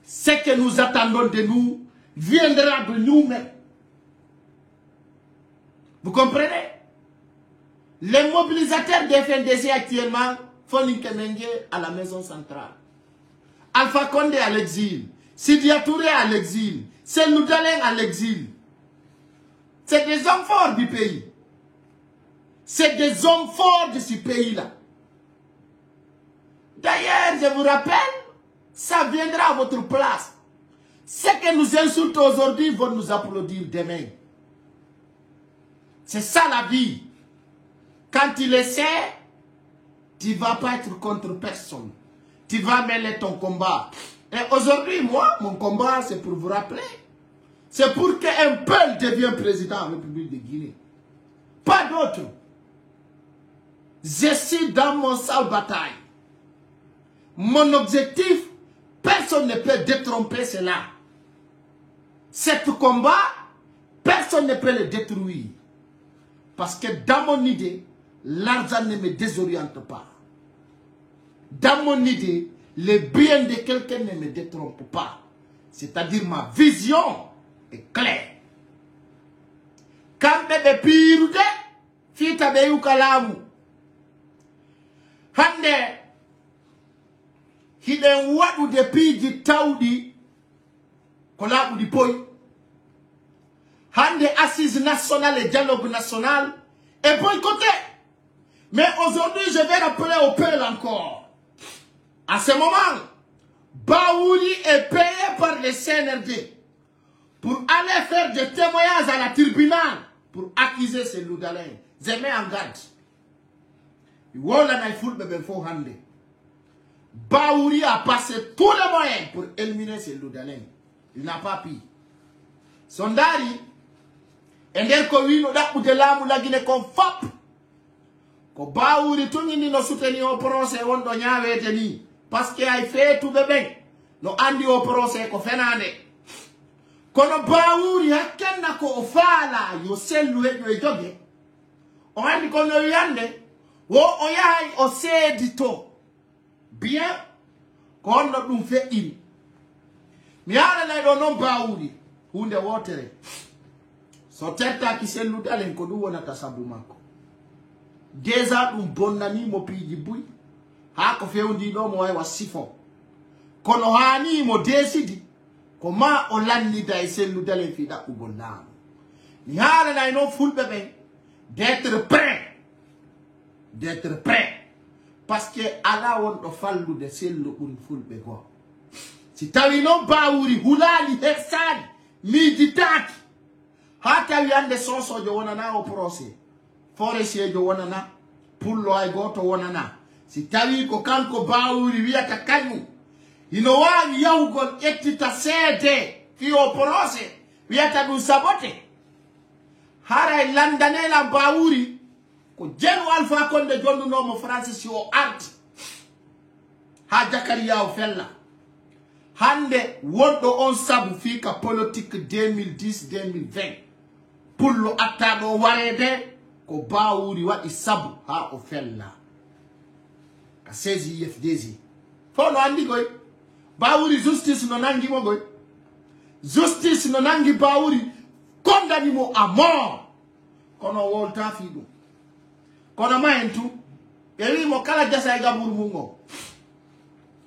S1: ce que nous attendons de nous viendra de nous-mêmes. Vous comprenez? Les mobilisateurs des FNDC actuellement font l'Inkemengue à la maison centrale. Alpha Condé à l'exil. Sidia Touré à l'exil. Selou Dalein à l'exil. C'est des hommes forts du pays. C'est des hommes forts de ce pays-là. D'ailleurs, je vous rappelle, ça viendra à votre place. Ceux que nous insultons aujourd'hui vont nous applaudir demain. C'est ça la vie. Quand tu le sais, tu ne vas pas être contre personne. Tu vas mêler ton combat. Et aujourd'hui, moi, mon combat, c'est pour vous rappeler. C'est pour qu'un peuple devienne président de la République de Guinée. Pas d'autre. Je suis dans mon sale bataille. Mon objectif, personne ne peut détromper cela. Cet combat, personne ne peut le détruire. Parce que dans mon idée, l'argent ne me désoriente pas. Dans mon idée, le bien de quelqu'un ne me détrompe pas. c'est-à-dire ma vision est claire. Quand bébé pirude, fita be yukalamu. Hande, hiden wadu de piji taudi, kolabu di poi. Hande assise nationale et dialogue national est boycotté. Mais aujourd'hui, je vais rappeler au peuple encore. À ce moment, Baouri est payé par le CNRD pour aller faire des témoignages à la tribunal pour accuser ces Loudalins. Je mets en garde. Baouri a passé tous les moyens pour éliminer ces Loudalins. Il n'a pas pu. Sondari, ender ko wino da udelamu lagine kon fap ko Baouri tungini no soutenir au procès wondo ñaawete ni parce que ay fait tout bébé no andi au procès ko fenande kono Baouri hakkenna ko o faala yo sellu heddo e joge o andi ko no yande wo o yahay o seedito bien ko onno dum fe'iri mi hala lay do non Baouri hunde wotere so tetta ki sellu dalen ko dum wona tasabu makko déjà dum bonnani mo piiji buy ha ko fewndi do mo way wasifo kono hani mo desidi ko ma o lannida e sellu dalen fi da ubol lam ni hala nay no fulbe ben d'être prêt parce que ala won do fallu de sellu bun fulbe go si tawi no Baouri hulali hersani midi tati hata yande sonsojo wonana o procès forestier jo wonana pullo ay goto wonana si tawi ko kanko Baouri wiata kanyu ino wawi yahugol ettita seede fi o procès wiata dum sabote haray landanela Baouri ko jenu Alpha Condé jondunomo Francis o arti ha Jakaria o fella hande wondo on sabu fika politique 2010-2020 pullo attado warede ko Baouri wadi sabu ha o fella ka sezi IFDZ fono andi goy Baouri justice no nangi mo goy justice no nangi Baouri condamni mo à mort kono wolta fidu kono mayentu ewi mo kala jasa e gaburu mungo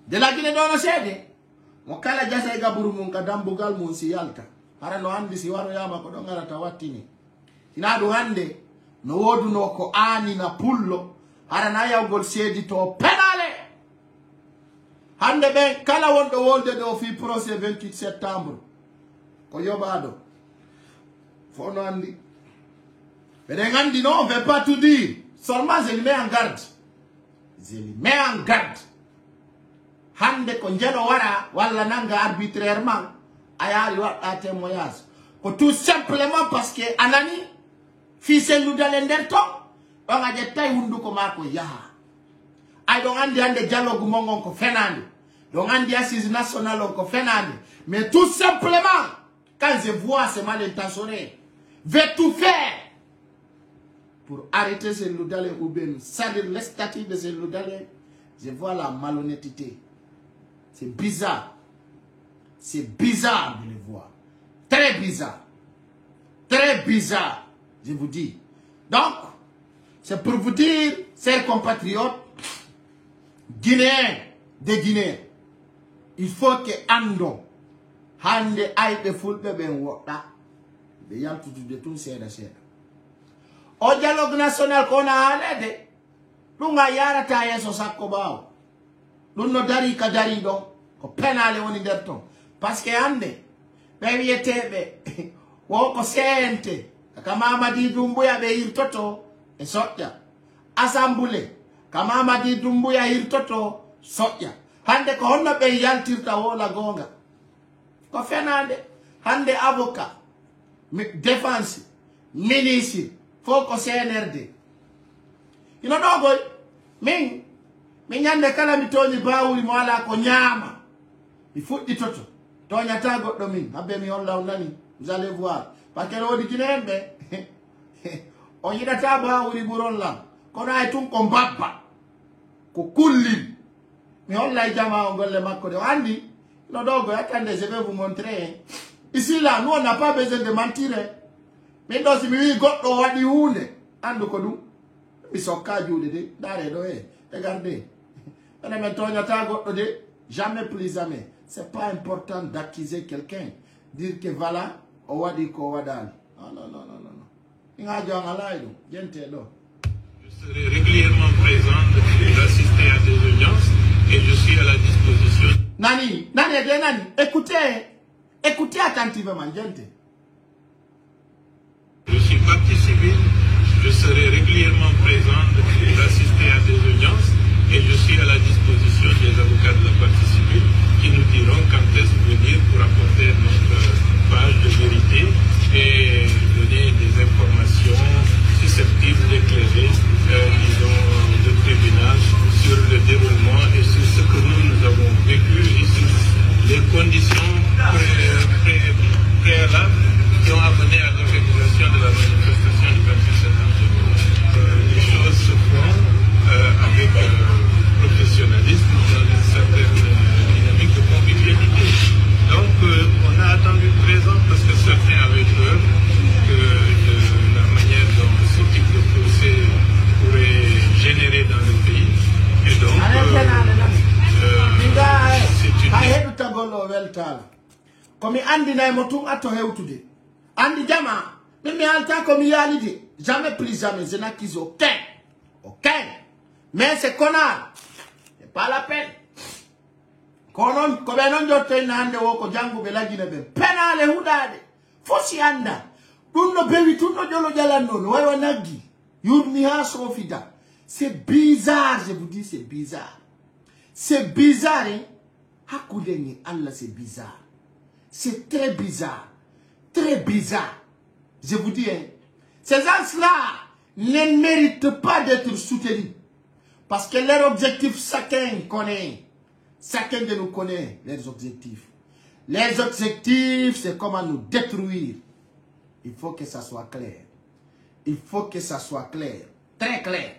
S1: de la Guinée dono sede mo kala jasa e gaburu mun ka dambugal mun si yalta hara no andi si waro yama ko do ngara tawattini sina do hande no woduno ko ani na pullo hara na yawgol seedi to penale hande ben kala wondo wolde do fi procès 28 septembre ko yobado fo no andi bede ngandi non on veut pas tout dire seulement je le mets en garde hande ko njelo wara wala nanga arbitrairement ayari wa témoignage ko tout simplement parce que anani fi sellu dalen der to o ngaje tay hunduko mako yaha ay do andi ande dialogue mongon ko fenande do andi assise nationale ko fenande mais tout simplement quand je vois ces malintentionnés veut tout faire pour arrêter sellu dalen ou bien salir le statut de sellu dalen. Je vois la malhonnêteté. C'est bizarre. C'est bizarre de le voir. Très bizarre. Très bizarre, je vous dis. Donc, c'est pour vous dire, chers compatriotes, Guinéens, des Guinéens, il faut que Ando, Hande Aïe Fulbe Ben Wota, de Yantou de tout Seda. Au dialogue national qu'on a allé, lunga yara ta yeso sakko bawo lunno dari ka dari do ko penale woni der ton parce que ande be wietebe wo ko sente kama Mamadi Doumbouya be irtoto e sotya assemblée kama Mamadi Doumbouya irtoto sotya hande ko honno be yaltirta wola gonga ko fenande hande avocat défense ministre fo ko CNRD ino dogoy min nyande kala mi toni Baouri mo ala ko nyama mi fuddi toto to nyata goddo min habbe mi on law nani vous allez voir parce que wodi kinembe on yidata Baouri buron la kono ay tun ko mbabba ko kulli mi on lay jama o golle makko de andi Non, donc, attendez, je vais vous montrer. Hein. Ici, là, nous, on n'a pas besoin de mentir. Hein. Mais dans ce milieu, regardez. Jamais plus jamais. C'est pas important d'accuser quelqu'un. Dire que voilà, on va dire qu'on va d'aller. Non, non, non, non, non. Je
S3: serai régulièrement présent pour assister à des audiences et je suis à la disposition.
S1: Nani, écoutez attentivement, gente.
S3: Je suis partie civile, je serai régulièrement présent pour assister à des audiences et je suis à la disposition des avocats de la partie civile qui nous diront quand est-ce venir pour apporter notre page de vérité et donner des informations susceptibles d'éclairer, disons, le tribunal sur le déroulement et sur ce que nous avons vécu et sur les conditions préalables qui ont amené à l'organisation de la manifestation du 27 septembre. Les choses se font avec professionnalisme dans une certaine dynamique de convivialité. Donc on a attendu 13 ans parce que certains avaient peur que la manière dont ce type de procès pourrait générer dans le pays. Et donc
S1: Andi Jama, mais en tant que réalité, jamais plus jamais, je n'accuse aucun. Aucun. Mais c'est connard. C'est pas la peine. Konon, comme on dit, on a un peu Django Belagine, penale hudade. Fossi anda. Tuno bewi, tuno jolo jalando, loyo nagi. Yurmiha sofida. C'est bizarre, je vous dis, c'est bizarre. C'est bizarre, hein. Hakudeni, Allah, c'est bizarre. C'est très bizarre. Très bizarre. Je vous dis, hein, ces gens-là ne méritent pas d'être soutenus. Parce que leur objectif, chacun connaît. Chacun de nous connaît leurs objectifs. Les objectifs, c'est comment nous détruire. Il faut que ça soit clair. Il faut que ça soit clair. Très clair.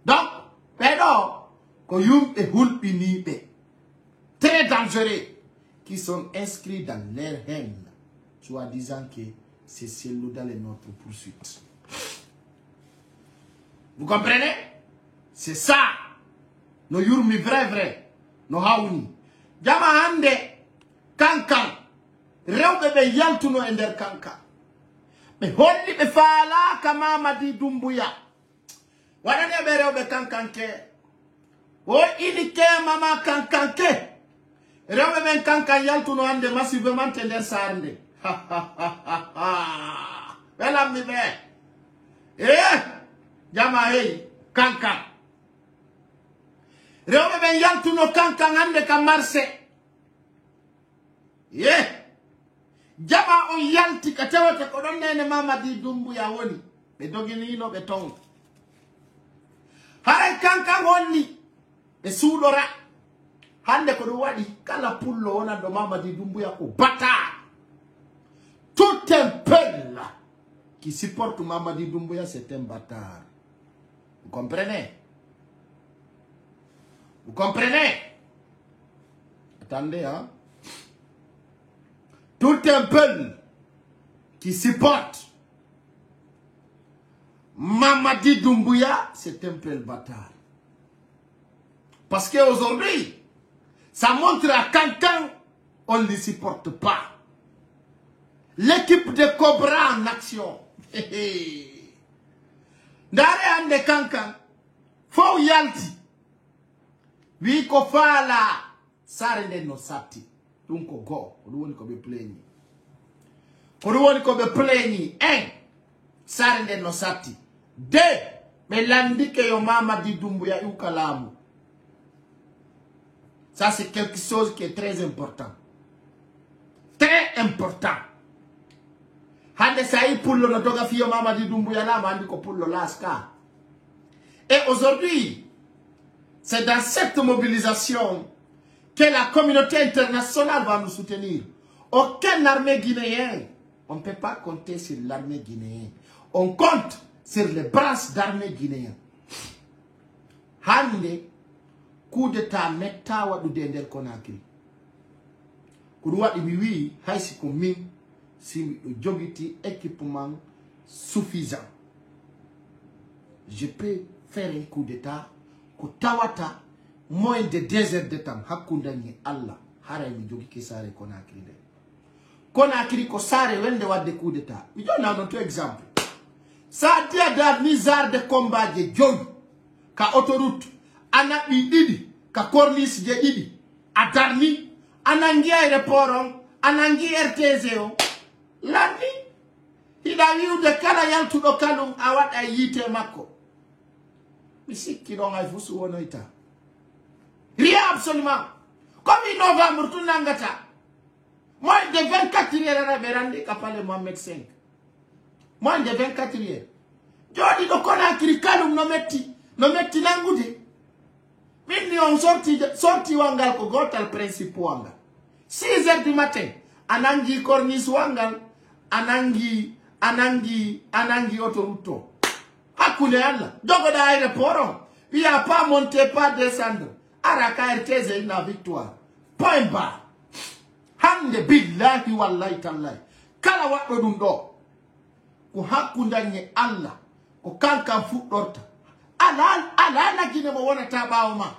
S1: Donc, pardon, Koyum et Hulpinipe, très dangereux, qui sont inscrits dans leur haine. Soit disant que c'est celui-là notre poursuite. Vous comprenez? C'est ça. Nos yurmi vrai. Nos haouni. Jama hande kankan. Rewbe be yaltuno ender kankan. Me holli be fala kama madi dumbuya. Wadane be rewbe kankan ke. O ini ke mama kankan ke. Rewbe ben kankan yaltuno ande massivement ender sarde. Bella mi be. Jama hey kankan. Rewbe ben yaltuno kankan ande ka marse. Jama o yalti ka tewata ko don nene mama di dumbu ya woni. Be dogini no be ton. Haray kankan wonni be sudora. Hande ko do wadi kala pullo wona do mama di dumbu ya ko bata. Tout un peuple qui supporte Mamadi Doumbouya, c'est un bâtard. Vous comprenez? Vous comprenez? Attendez, hein? Tout un peuple qui supporte Mamadi Doumbouya, c'est un peuple bâtard. Parce qu'aujourd'hui, ça montre à quelqu'un on ne le supporte pas. L'équipe de Cobra en action. Ndare ande kankan. Fou yalti. Oui ko fala. Sarende no sati. Dunko go. Koduwoni ko be pleni. Koduwoni ko be pleni. Sarende no sati. De. Me landike yo mama di Doumbouya yu kalamu. Ça c'est quelque chose qui est très important. Très important. Hande saï pullo no toga fiyo mama di Doumbouya la mandi ko pullo laska. Et aujourd'hui, c'est dans cette mobilisation que la communauté internationale va nous soutenir. Aucune armée guinéenne, on ne peut pas compter sur l'armée guinéenne. On compte sur les branches d'armée guinéenne. Hande coup d'état metta wadu dender Conakry. Kurwa oui, haïsi comme si jogiti équipement suffisant. Je peux faire un coup d'état, ko tawata, moins de 2 heures de temps, hakundani Allah, haray mi jogi kesare Conakry de. Conakry ko sare wende wadde coup d'état. Mi donne un autre exemple. Ça dia da misère de combat de joy, ka autoroute, ana didi, ka corniche de didi, adarni, anangi aéroport, anangi RTZ, landi, il a eu de kala yang tout le kalum awat a yite mako. Mais si qui l'ont fait sous onoita. Rien absolument. Comme en novembre, tout n'angata. Moins de 24 heures à Berandi, capable Mohamed V. Moins de 24 heures. Jodi do Conakry kalum no metti nangude. Mini on sorti wangal ko gotal principe wangal. 6 heures du matin, anangi corniche wangal, anangi autoroute. Hakune Allah. Dogo da aéroport. Il n'y a pas monté, pas descendre. Araka RTZ la victoire. Point barre. Hande billahi wallahi tallahi. Kala wa odundo. Ko hakundanye Allah. Ko kankan fuɗɗorta. Ala na gine mo wona tabawo ma.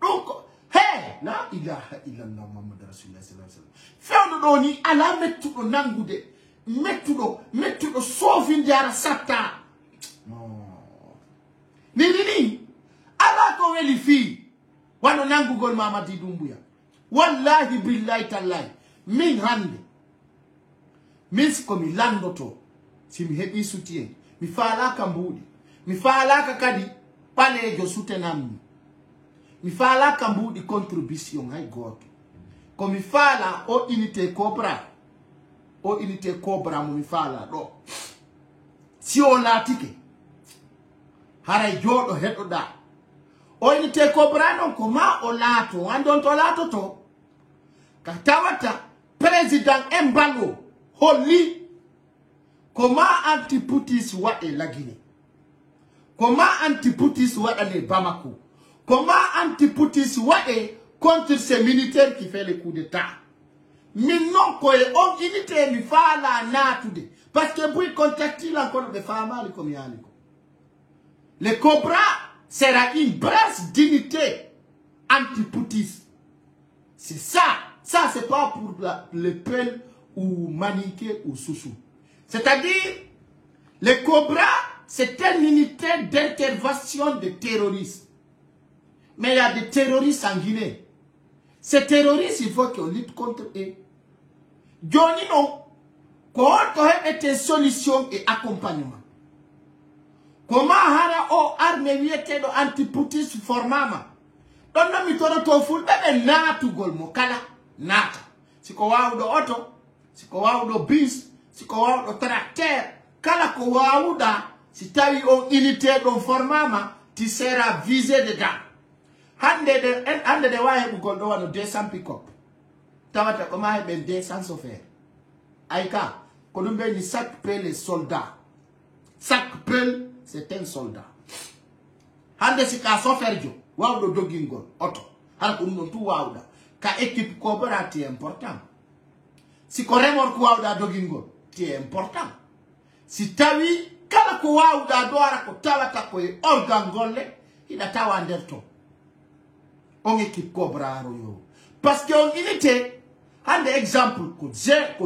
S1: Donc, hey, la ilaha illallah Muhammad Rasulullah sallallahu alaihi wasallam. Fewno do ni ala mettudo nangude. Mettudo sofi jara satta. Nini ala ko weli fi wano nangugol Mamadi Doumbouya. Wallahi billahi tallahi min hande min ko mi landoto si mi hebi soutien mi faala ka mbudi mi faala ka kadi palejo soutenammi mi faala ka mbudi contribution hay goto ko mi faala o unité cobra mo mi faala do si o latike haray jodo hedoda o unité cobra non ko ma o lato andon to lato to ka tawata président Embalo holli comment antiputis wa e la Guinée, comment antiputis wa le Bamako, comment antiputis wa e contre ces militaires qui fait le coup d'état. Mais non ko e on unité mi fala natude parce que vous contactez encore de femmes comme yaniko. Le Cobra sera une brasse d'unité antiputis. C'est ça. Ça, c'est pas pour le Pel ou Maniké ou Soussou. C'est-à-dire, le Cobra, c'est une unité d'intervention de terroristes. Mais il y a des terroristes en Guinée. Ces terroristes, il faut qu'on lutte contre eux. Johnny, non. Comment est une solution et accompagnement? Comment hara o armée wiete do antiputis formama? Donno mi tono to fulbe natu gol mo kala nata. Siko wawdo auto, siko wawdo bis, siko wawdo tracteur, kala ko wawda si tawi on unité don formama ti sera visé dedans. Hande de wahe gol do wano 200 pick-up. Tawata ko ma hebe 200 chauffeur. Aika ko dum be ni chaque pel les soldats. Chaque pel c'est un soldat. Hande si ka chauffeur jo wawdo dogingol auto. Har ko non tu wawda ka équipe coopérative important. Si ko remor ko wawda dogingol ti important. Si tawi kala ko wawda do ara ko tawata ko e organ golle ida tawa nder to. On équipe cobraro yo. Parce que on unité hande exemple ko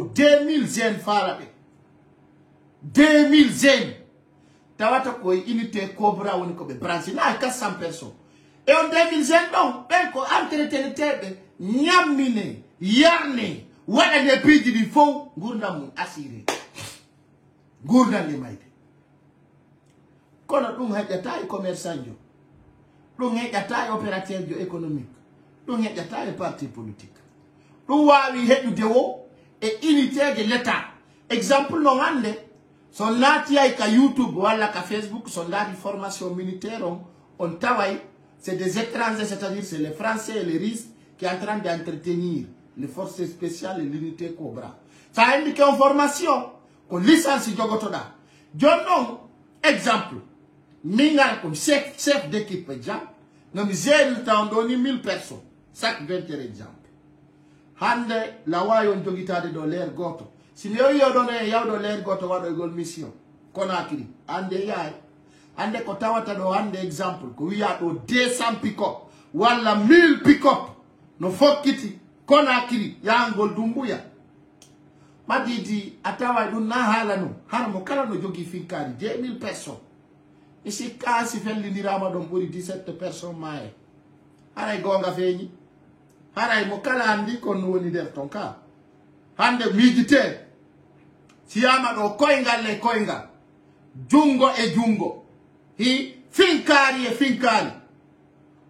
S1: 2000 zen farabe. 2000 zen tawata ko unité cobra woni ko be branché na 400 personnes. Et en 2020, donc, ben ko entretien tebe nyamine yarne wada de pidi di fo gurna mun assuré. Gurna le mayde. Kono dum hedata e commerçant jo. Dum hedata e opérateur jo économique. Dum hedata e parti politique. Dum wawi hedude wo e unité de l'état. Exemple no hande son lati ay ka YouTube wala ka Facebook son lati formation militaire on taway. C'est des étrangers, c'est-à-dire c'est les Français et les Russes qui sont en train d'entretenir les forces spéciales et l'unité Cobra. Ça indique en formation qu'on licence Djogotoda. John, exemple, Minga comme chef d'équipe, exemple, nous avons donné 1000 personnes, chaque 20 exemple. hande la wayon jogitade do leer goto si mi yo do ne yawdo leer goto wado gol mission Conakry ande yaay ande ko tawata do hande exemple ko wiya do 200 pick-up wala 1000 pick-up no fokkiti Conakry yangol dumbuya madidi atawa dun na hala no har mo kala no jogi finkari 2000 personnes ici kasi fellindirama don buri 17 personnes mae haray gonga feñi haray mo kala andi ko no woni der ton ka hande mijite siyama do koyngal le koyngal jungo e jungo hi finkari e finkari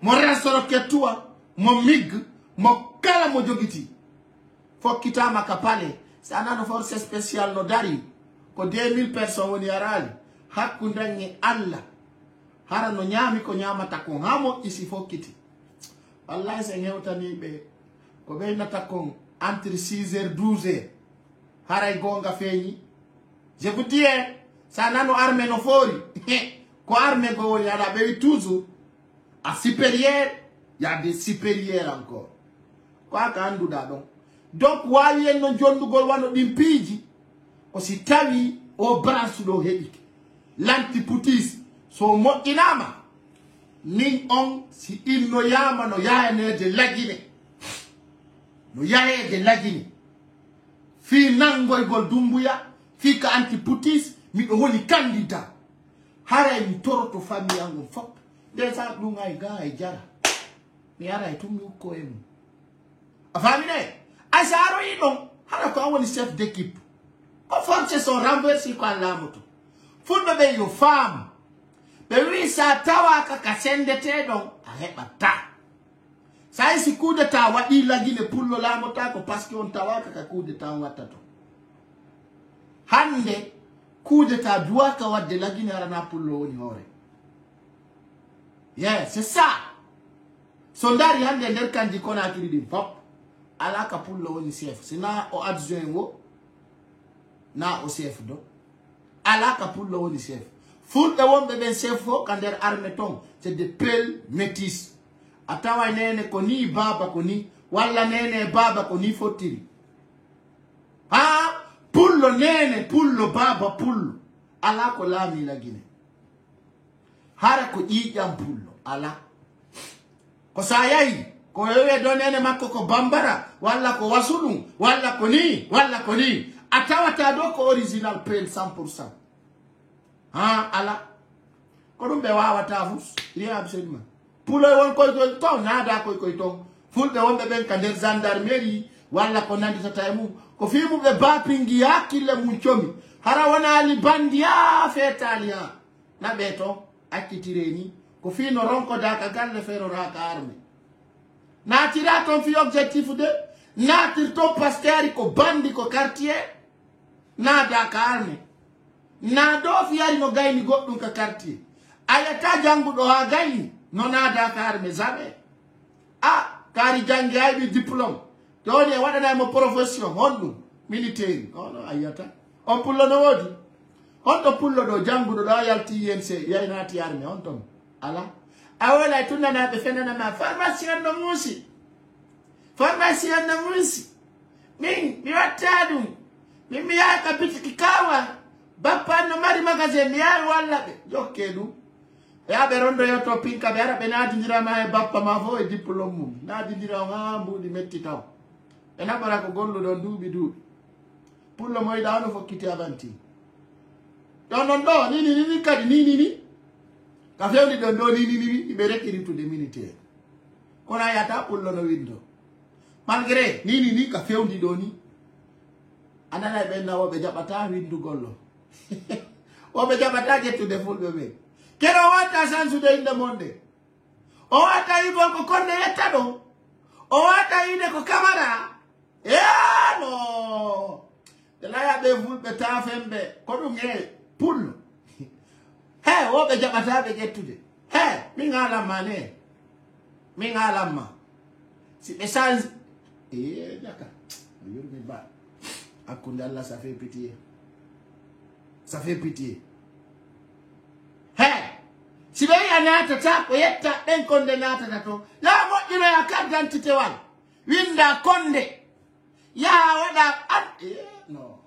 S1: mo resoro ketua mo mig mo kala mo jogiti fokkitama kapale sana no force spéciale no dari ko 2000 personnes woni arali hakkundangi alla hara no nyami ko nyamata ko hamo isi fokkiti wallahi se ngewtani be ko be nata ko entre 6h 12h haray gonga feñi je vous dis sana no armée no fori ko armée go woni ala be toujours à supérieur il y a des supérieurs encore quoi ka anduda donc wawi en no jondugol wano dimpiji o si tawi o branche do hebiki l'antiputis so mo inama nin on si inno yama no yaane de lagine no yae de lagine fi nangoy gol dumbuya fi ka antiputis mi do woni candidat hare mi toroto famille ango fop déjà du ngay ga e jara mi ara e tummi ko emu afamine asaro yidon hara ko woni chef d'équipe ko force son renversé ko la moto fulbe be yo femme be wi sa tawa ka kasendete don a heba ta sai si coup d'état wadi lagine pullo la moto ko parce que on tawa ka coup d'état watato hande coup d'état doit ka wadde lagine arana pullo woni hore yeah c'est ça sondari hande nder kandi Conakry di fop ala ka pullo woni chef sina o adjoint wo na o chef do ala ka pullo woni chef fulbe wonbe ben chef fo kander armée ton c'est des pelles métis atawa nene ko ni baba ko ni walla nene baba ko ni fotiri ha pullo nene pullo baba pullo ala ko lami la Guinée hara ko ijam pullo ala ko sayai ko yewe do nene makko ko bambara walla ko wasulu walla ko ni atawata do ko original pel 100%. Ha ala ko dum be wawata fus li absolument pulo won koy to nada koy to fulbe wonbe ben ka der gendarmerie walla ko nandi tata mu ko fi mu be bapingi yakile mu chomi hara wana ali bandia fetalia na beto akitireni ko fi no ronko da ka galle fero raka arme na tira ton fi objectif de na tirto pasteri ko bandi ko quartier na da ka arme na do fi ari no gayni goddum ka quartier ayata jangudo ha gayni no na da ka arme zabe kari jangi ay bi diplôme doni wadana mo profession hondu militaire no ayata on pullo no wodi hondo pullo do jangudo do yalti yense yaynati arme on ton ala awala tunna na be fenana ma pharmacien no musi mi watadum mi ya kapiti kikawa bappa no mari magasin mi ya walla be jokkedu ya be rondo yo to pinka be ara be nadi dira ma bappa ma fo e diplôme mum nadi dira ngambu di metti taw e na bara ko gollo don duubi pullo moy daano fo kiti avanti don do ni kadi ni ka fewni don do ni be rekiri to de militaire kona yata pullo no windo malgré ni ka fewndi do ni anana be na wobe jabata windu gollo wobe jabata gettude fulbe be kero wata sansude inde monde o wata yugo ko konde yetta do o wata ide ko kamara no de la ya be fulbe ta fembe ko dum pullo wobe jabata be gettude mi ngala mane mi ngala ma si be sans d'accord yurmi ba akundalla ça fait pitié si be yanata ta ko yetta den konde nata to la mo dino ya carte d'identité wal winda konde ya wada no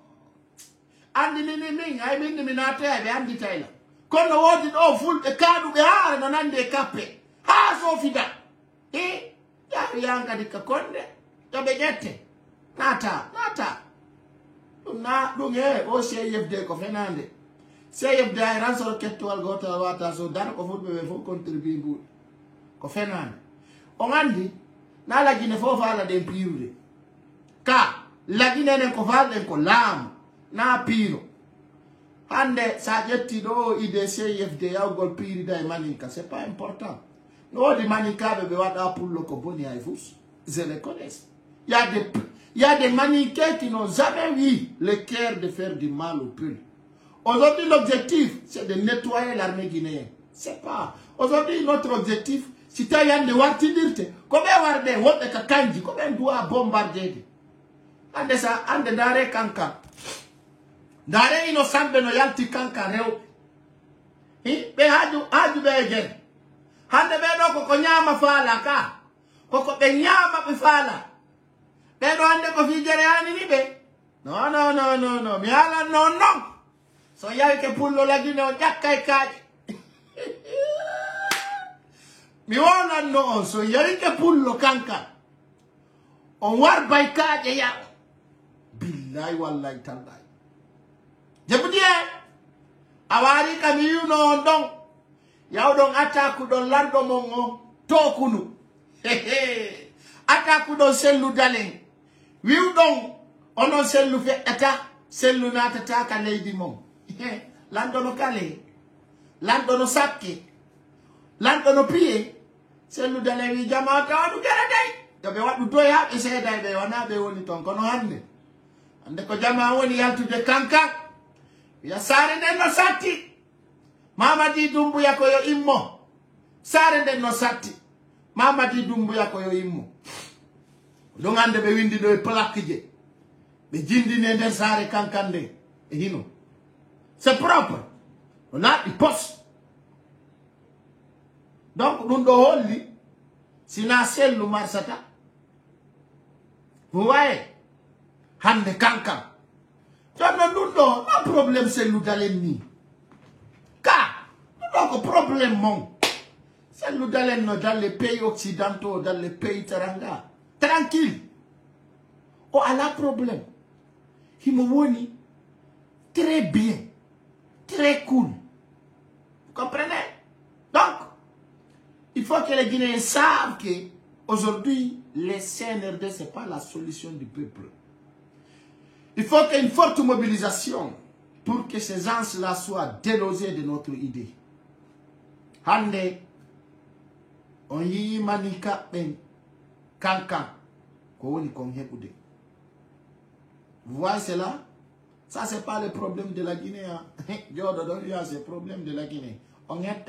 S1: andi ni min ay min mi na tebe andi tayla kono wodi do ful be kadu be haare no nande kappe ha so fida ya yanga dikka konde to be jette nata na dunge o CFD ko fenande CFD ay ransol ketwal goto wata so dar ko fulbe be fo contribuer bu ko fenande o ngandi na la gine fo fala de piude ka la gine ne ko falde ko lam na piro hande sa jetti do ide CFD yawgol piri dai maninka c'est pas important no di maninka be wada pullo ko boni ay fous je les connais il y a des maniqués qui n'ont jamais eu le cœur de faire du mal au peuple. Aujourd'hui, l'objectif, c'est de nettoyer l'armée guinéenne. C'est pas. Aujourd'hui, notre objectif, si tu as un de Wartidirte, comment warde, wote kakanji, comment doit bombarder. Ande ça, ande dare kanka. Dare innocent beno yalti kanka reo. Be haju be egen. Hande be do ko nyama fala ka. Ko be nyama be fala. Pero ande ko fijere ani ni be. No. Mi ala no. So ya ke pullo la gine o jakkai kaje. Mi wona no so ya ke pullo kanka. On war bay kaje ya. Billahi wallahi tallahi. Jebudie. Awari kam yuno don. Yaw don attaque don lando mongo tokunu. Attaque don sellu dalen. Wiu don ono sellu fe ata sellu nata ta ka leydi mom lando no kale lando no sakke lando no piye sellu dale wi jama ta du gara dai to be wadu do ya be seeda be wana be woni ton kono hande ande ko jama woni yaltude kanka ya sare den no satti mamadi dumbu ya ko yo immo sare den no satti mamadi dumbu ya ko yo immo do ngande be windi do plaque je be jindine nder sare kankande e hino c'est propre on a di poste donc dum do holli sina sellu marsata vous voyez hande kankan donc dum do no problème sellu dalen ni ka donc problème mon sellu dalen no dans les pays occidentaux dans les pays teranga tranquille. Oh, elle a problème. Il me woni très bien. Très cool. Vous comprenez? Donc, il faut que les Guinéens savent que aujourd'hui, les CNRD, ce n'est pas la solution du peuple. Il faut qu'il y ait une forte mobilisation pour que ces gens-là soient délogés de notre idée. Hande, on y manika ben. Kankan, vous voyez cela? Ça, c'est pas le problème de la Guinée. C'est le problème de la Guinée. On est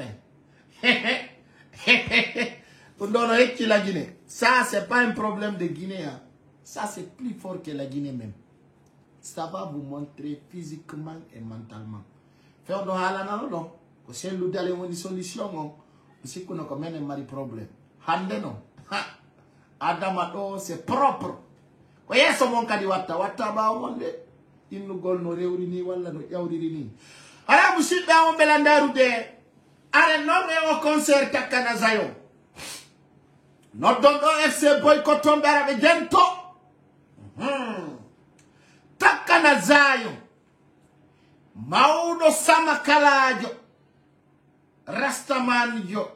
S1: la Guinée. Ça, c'est pas un problème de Guinée. Ça, c'est plus fort que la Guinée même. Ça va vous montrer physiquement et mentalement. Faire de halana, c'est une solution. C'est qu'on a quand même un problème. Hande non. Adamado, c'est propre. Voyez ce mon kadi wata ba wonde innu golno rewrini walla no yawririni. Ala musidbe on belandaru de are no rewo concert takana zayo. Noddo FC boycott on berabe jento. Takana zayo. Maudo sama kalajo. Rastaman jo.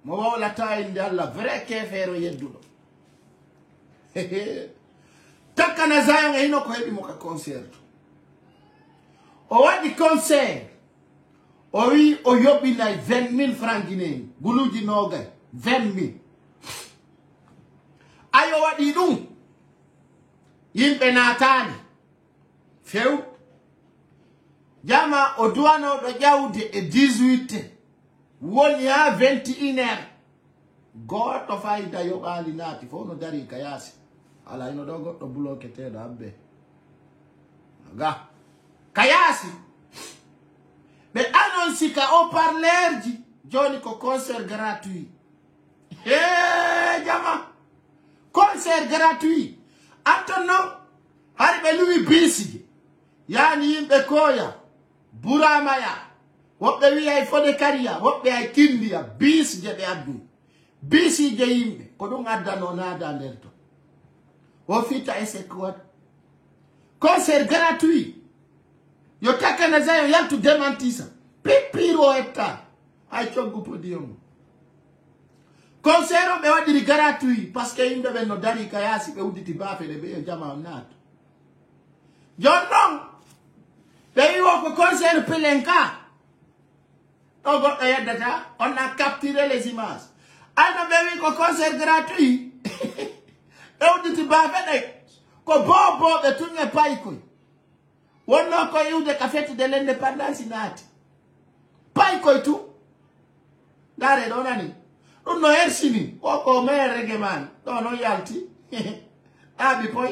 S1: Mo wala ta inde alla vrai kefero yeddudo. Takana zayo hino ko hebi moka concert. O wadi concert. O wi o yobi na 20,000 francs guinéens. Guluji noga 20,000. Ayo wadi dum. Yimbe natani. Few. Jama o douano do jawde e 18. Woni ha 21h. Goto fayda yobali nati fo no dari kayasi. Ala ino do goto bloke te da abbe. Ga. Kayasi. Be annonci ka o parlerji joni ko concert gratuit. Jama. Concert gratuit. Antono Harbe lui bisi. Yani yimbe koya. Buramaya. Wopbe wi ay fode kariya. Wopbe ay kindiya. Bisi je be abdu. Bisi je yimbe. Kodo ngadda no nada lerto. Wofita ese kwad. Concert gratuit. Yo takana zayo yantu demantisa. Pipiro eta. Ay chogu podium. Concert be wadiri gratuit. Parce que yimbe be no dari kayasi be uditi bafe de be jama onato. John Long. Pays où concert Pelenka. On a capturé les images. Alors, on concert gratuit. Et on dit, que bon, de tout n'est pas écouté. On a eu des cafés de l'indépendance. Pas écouté tout. D'arrêt, on a dit. On a eu on a un règlement. On a yalti. Ah, mais quoi?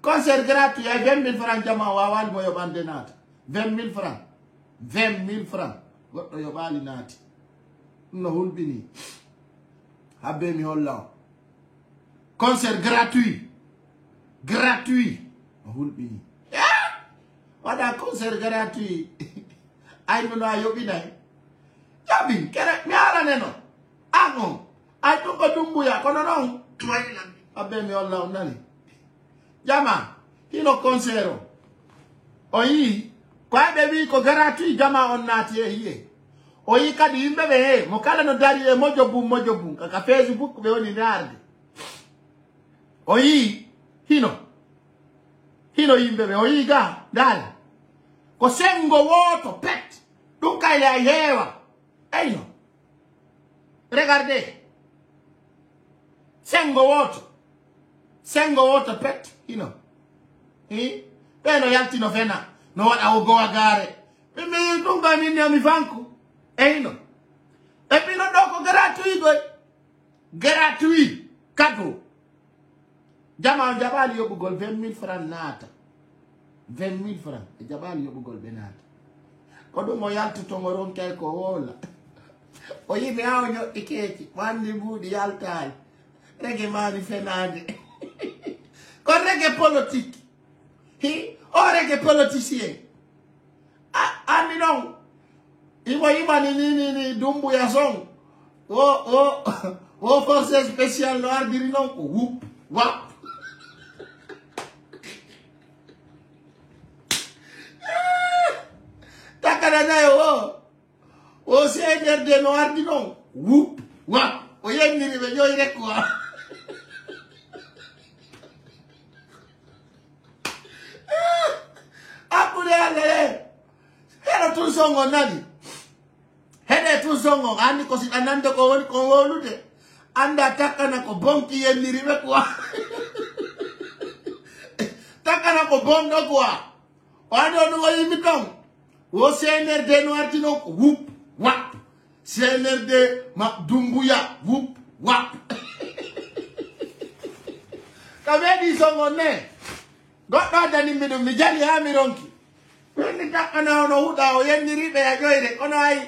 S1: Concert gratuit, il y a 20 000 francs. 20 000 francs. 20 000 francs. What do you buy in that? No hulbini. Habe mi holla. Concert gratuit. Gratuit. No hulbini. Yeah! What a concert gratuit. I don't know how you be there. Yabi, kere mi ala neno. Agon. I don't go dumbuya. Kono no. Habe mi holla unani. Jama. Hino concert. Oyi. Kwa bebi ko gratuit jama on nati ye. Oyi kadi imbe be mokala no dari e mojobu kaka Facebook be oni narde. Oyi hino imbe be oyi ga dal. Ko sengo woto pet. Duka ile hewa. Eino. Regardez. Sengo woto pet hino. Beno yanti no fena. No what I will go agare. Mimi tunga nini ya mifanku. Eino. Epi no doko gratuit goy. Gratuit. Kato. Jama jabali yobu gol 20 000 francs nata. 20 000 francs. Jabali yobu gol benata. Kodo mo yalti tongoron kay ko wola. Oyi me hao nyo ikeki. Wandi budi yaltai. Rege mani fenade. Ko rege politique. Ore que politicien. Ami non. Iwa ni dumbu ya song. Force spéciale noir diri non ko whoop wap. Takana na yo. Seigneur de noir di non. Whoop wap. Oye ni be yo ire quoi. Hero tu songo nani? Hede tu songo ani kosi anando ko wolude. Anda takana ko bonki yeniribe kwa. Takana ko bondo kwa. Wado no yimitong. Wo sener de no artino whoop wap. Sener de dumbuya whoop wap. Kamedi songo ne. Godda dani mido mi jali ha mi ronki. Ni takana no huda o yeniri be ya joire kono ai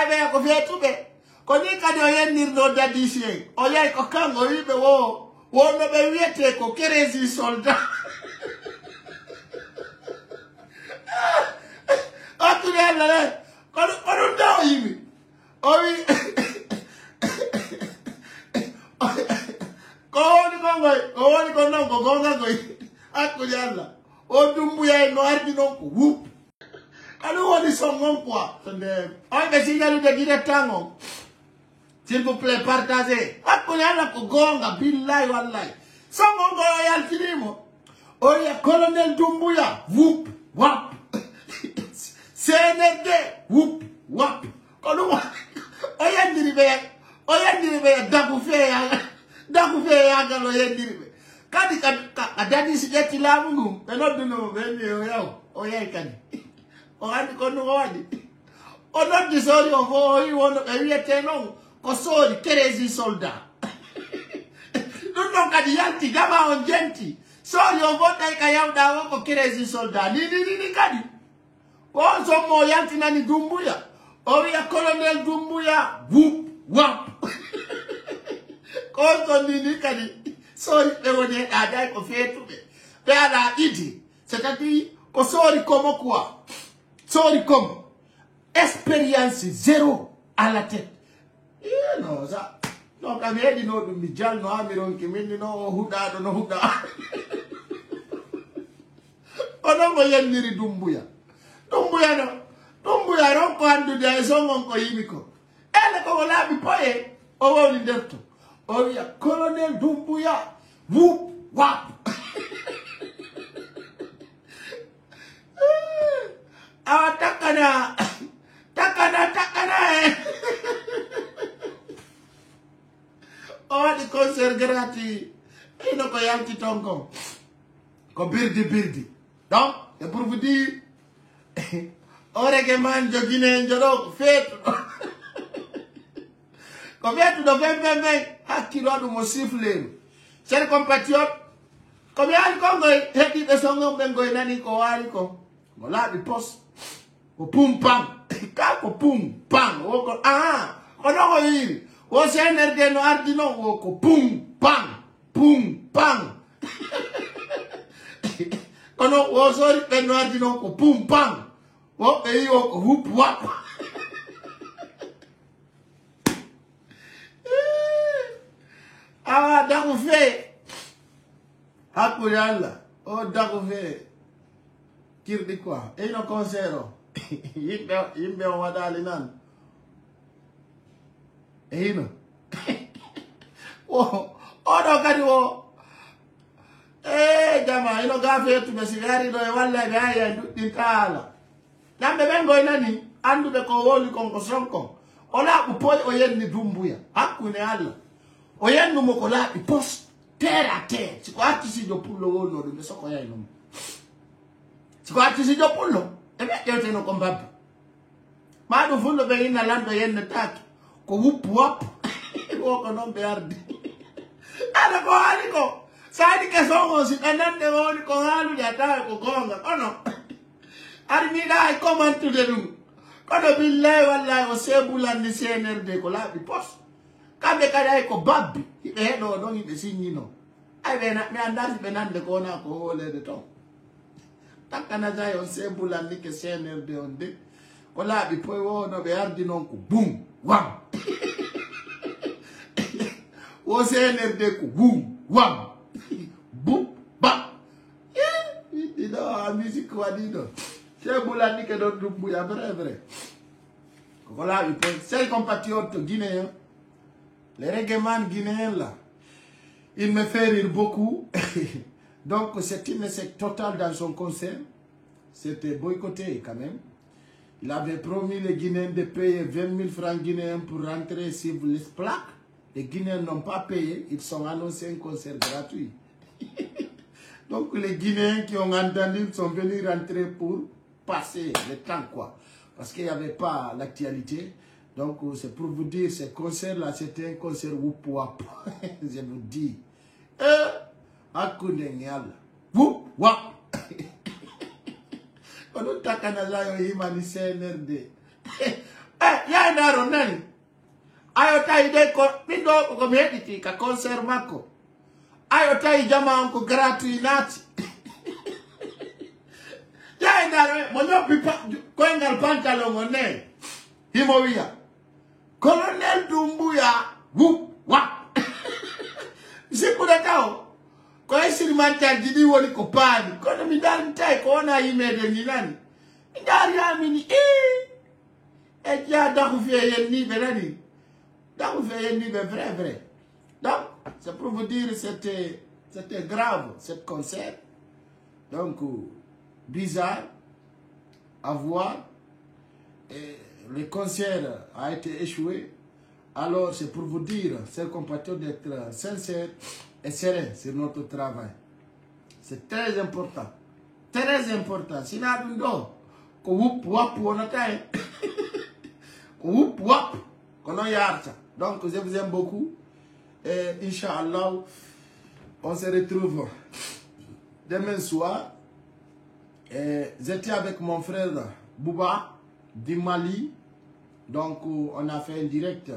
S1: be ko fietube ko ni kadi o yenir no dadisi o yai ko kango yibe wo no be wiete ko kerezi soldat atu le ko do yimi o wi ko ni ko gonga ko aku yalla o dumbu ya no ardi no ko whoop alo woni songon quoi on be signalu de directango s'il vous plaît partagez ako yalla ko gonga billahi wallahi songon go yal tinimo o ya colonel dumbuya whoop wap CND whoop wap kono o yandiri be dagu fe ya galo yandiri be kadi kadadi sijeti la mungu enodu no beni o yai kadi o andi kono wadi o not the story of you want to no ko sori kerezi soldat no kadi yanti jama on genti sori o vota ikayauda ko kerezi soldat ni kadi o so mo yanti nani dumbuya o ya colonel dumbuya whoop wap ko so ni kadi sorry, they were there. I died of fear to me. Et à la idée. C'est-à-dire, qu'on sort comme quoi? Sort comme expérience zéro à la tête. Et non, ça. Donc, à me dit non, mi jal no amiron ki minni no huda no huda. Ono mo yendiri dumbuya. Dumbuya no. Dumbuya ron ko andu de songon ko yimiko. Ele ko wala bi poye o woni derto. O ya colonel Dumbuya. Whoop wap. Ah takana. Oh, di concert gratuit. Il n'y a pas un petit tonton. Comme birdi. Donc, c'est pour vous dire, on regarde de Guinée, de fête. Combien de 20, à kilo de mon sifflet. Chers compatriotes, combien de Congo est dit de son nom, Bengo et Nani Koaliko. Voilà, il poste. Au poum pam. Kako poum pam. Ah, on a eu. O CNRD no ardino woko pum pam. Kono o sori pe no ardino ko pum pam. O pe yo ko whoop wap. Ah daku fe. Hakuyalla. O daku fe. Kirdi quoi? E no concert. Yimbe o wadali nan. Hino. Oh, no kadi wo. Jama, ino gafe tu mesigari do e walla be aya ndin kala. Nambe bengo nani andu be ko woli kon ko sonko. Ola ku poy o yenni Dumbuya. Hakune alla. O yennu mo ko la di post terre à terre. Si ko atti si do pullo wolo do be soko yai no. Si ko atti si do pullo e be yote no kombabu. Ma do fundo be ina lando yenne taki. Ko whoop wap. Ko non be ardi. Ana ko aliko. Sadi ke songo si anande woni ko halu ya ta ko gonga. Ono. Ari mi dai comment to the room. Kono billahi wallahi o sebulan ni CNRD ko la bi post. Kambe kada ko babbi. Ibe no don ibe sinyino. Ai be na me andasi be nande ko na ko hole de to. Takana zai o sebulan ni ke CNRD onde. Ko la bi poi wono be ardi non ko boom. Wam. O CNRD ko boom. Wam. Boom. Ba. Il a musique wadino. C'est Boulani qui donne Dumbuya, vrai. Voilà, ces compatriotes guinéens, les règlements guinéens là, il me fait rire beaucoup. Donc c'est une échec total dans son concert. C'était boycotté quand même. Il avait promis les Guinéens de payer 20 000 francs guinéens pour rentrer sur les plaques. Les Guinéens n'ont pas payé, ils sont annoncés un concert gratuit. Donc les Guinéens qui ont entendu sont venus rentrer pour passer le temps quoi. Parce qu'il n'y avait pas l'actualité. Donc c'est pour vous dire, ce concert-là, c'était un concert whoop wap. Je vous dis. Akundengala. Whoop wap. On a takanaza yo imani CNRD. Ya naro nani. Ayo ta ide ko mindo ko mediti ka concert mako. Ayo ta ijama onko gratuit nati. Ya naro monyo pipa ko ngal pantalon one. Himowiya. Colonel Dumbuya. Whoop wap. Sikura kao. Ko esiri mantal jidi woni ko pani. Ko mi dal tay ko na imede ni nani. Ndari amini e ja da ko fiye ni belani. Da ko fiye ni be vrai. Donc c'est pour vous dire c'était grave ce concert. Donc bizarre à voir. Et le concert a été échoué. Alors c'est pour vous dire, chers compatriotes, d'être sincères et sereins sur notre travail. C'est très important. Très important. Sinon, ko whoop wap wonatai. Ko whoop wap. Kono yarta. Donc je vous aime beaucoup. Et Inch'Allah, on se retrouve demain soir. J'étais avec mon frère Bouba du Mali. Donc on a fait un direct.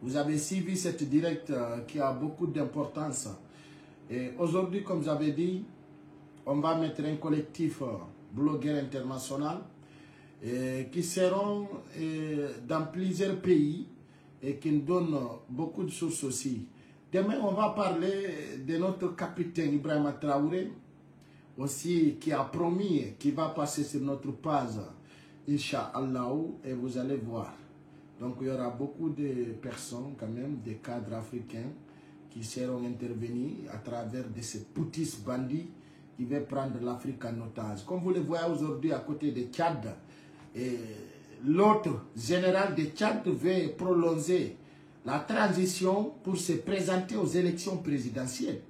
S1: Vous avez suivi cette direct qui a beaucoup d'importance. Et aujourd'hui, comme j'avais dit, on va mettre un collectif blogueur international qui seront dans plusieurs pays et qui nous donnent beaucoup de sources aussi. Demain, on va parler de notre capitaine Ibrahima Traoré, aussi qui a promis qu'il va passer sur notre page, Inch'Allah, et vous allez voir. Donc il y aura beaucoup de personnes, quand même, des cadres africains qui seront intervenus à travers de ces poutis bandits qui veulent prendre l'Afrique en otage. Comme vous le voyez aujourd'hui à côté de Tchad, l'autre général de Tchad veut prolonger la transition pour se présenter aux élections présidentielles.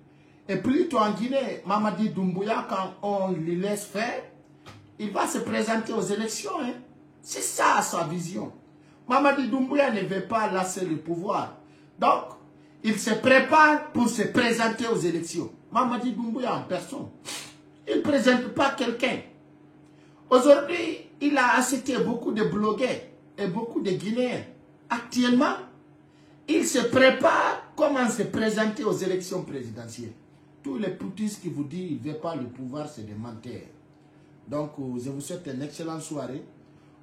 S1: Et plutôt en Guinée, Mamadi Doumbouya, quand on lui laisse faire, il va se présenter aux élections. Hein. C'est ça sa vision. Mamadi Doumbouya ne veut pas lasser le pouvoir. Donc, il se prépare pour se présenter aux élections. Mamadi Doumbouya en personne. Il ne présente pas quelqu'un. Aujourd'hui, il a accepté beaucoup de blogueurs et beaucoup de Guinéens. Actuellement, il se prépare comment se présenter aux élections présidentielles. Tous les poutistes qui vous disent qu'il ne veut pas le pouvoir, c'est des menteurs. Donc, je vous souhaite une excellente soirée.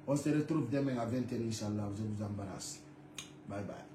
S1: On se retrouve demain à 20h, Inch'Allah. Je vous embarrasse. Bye bye.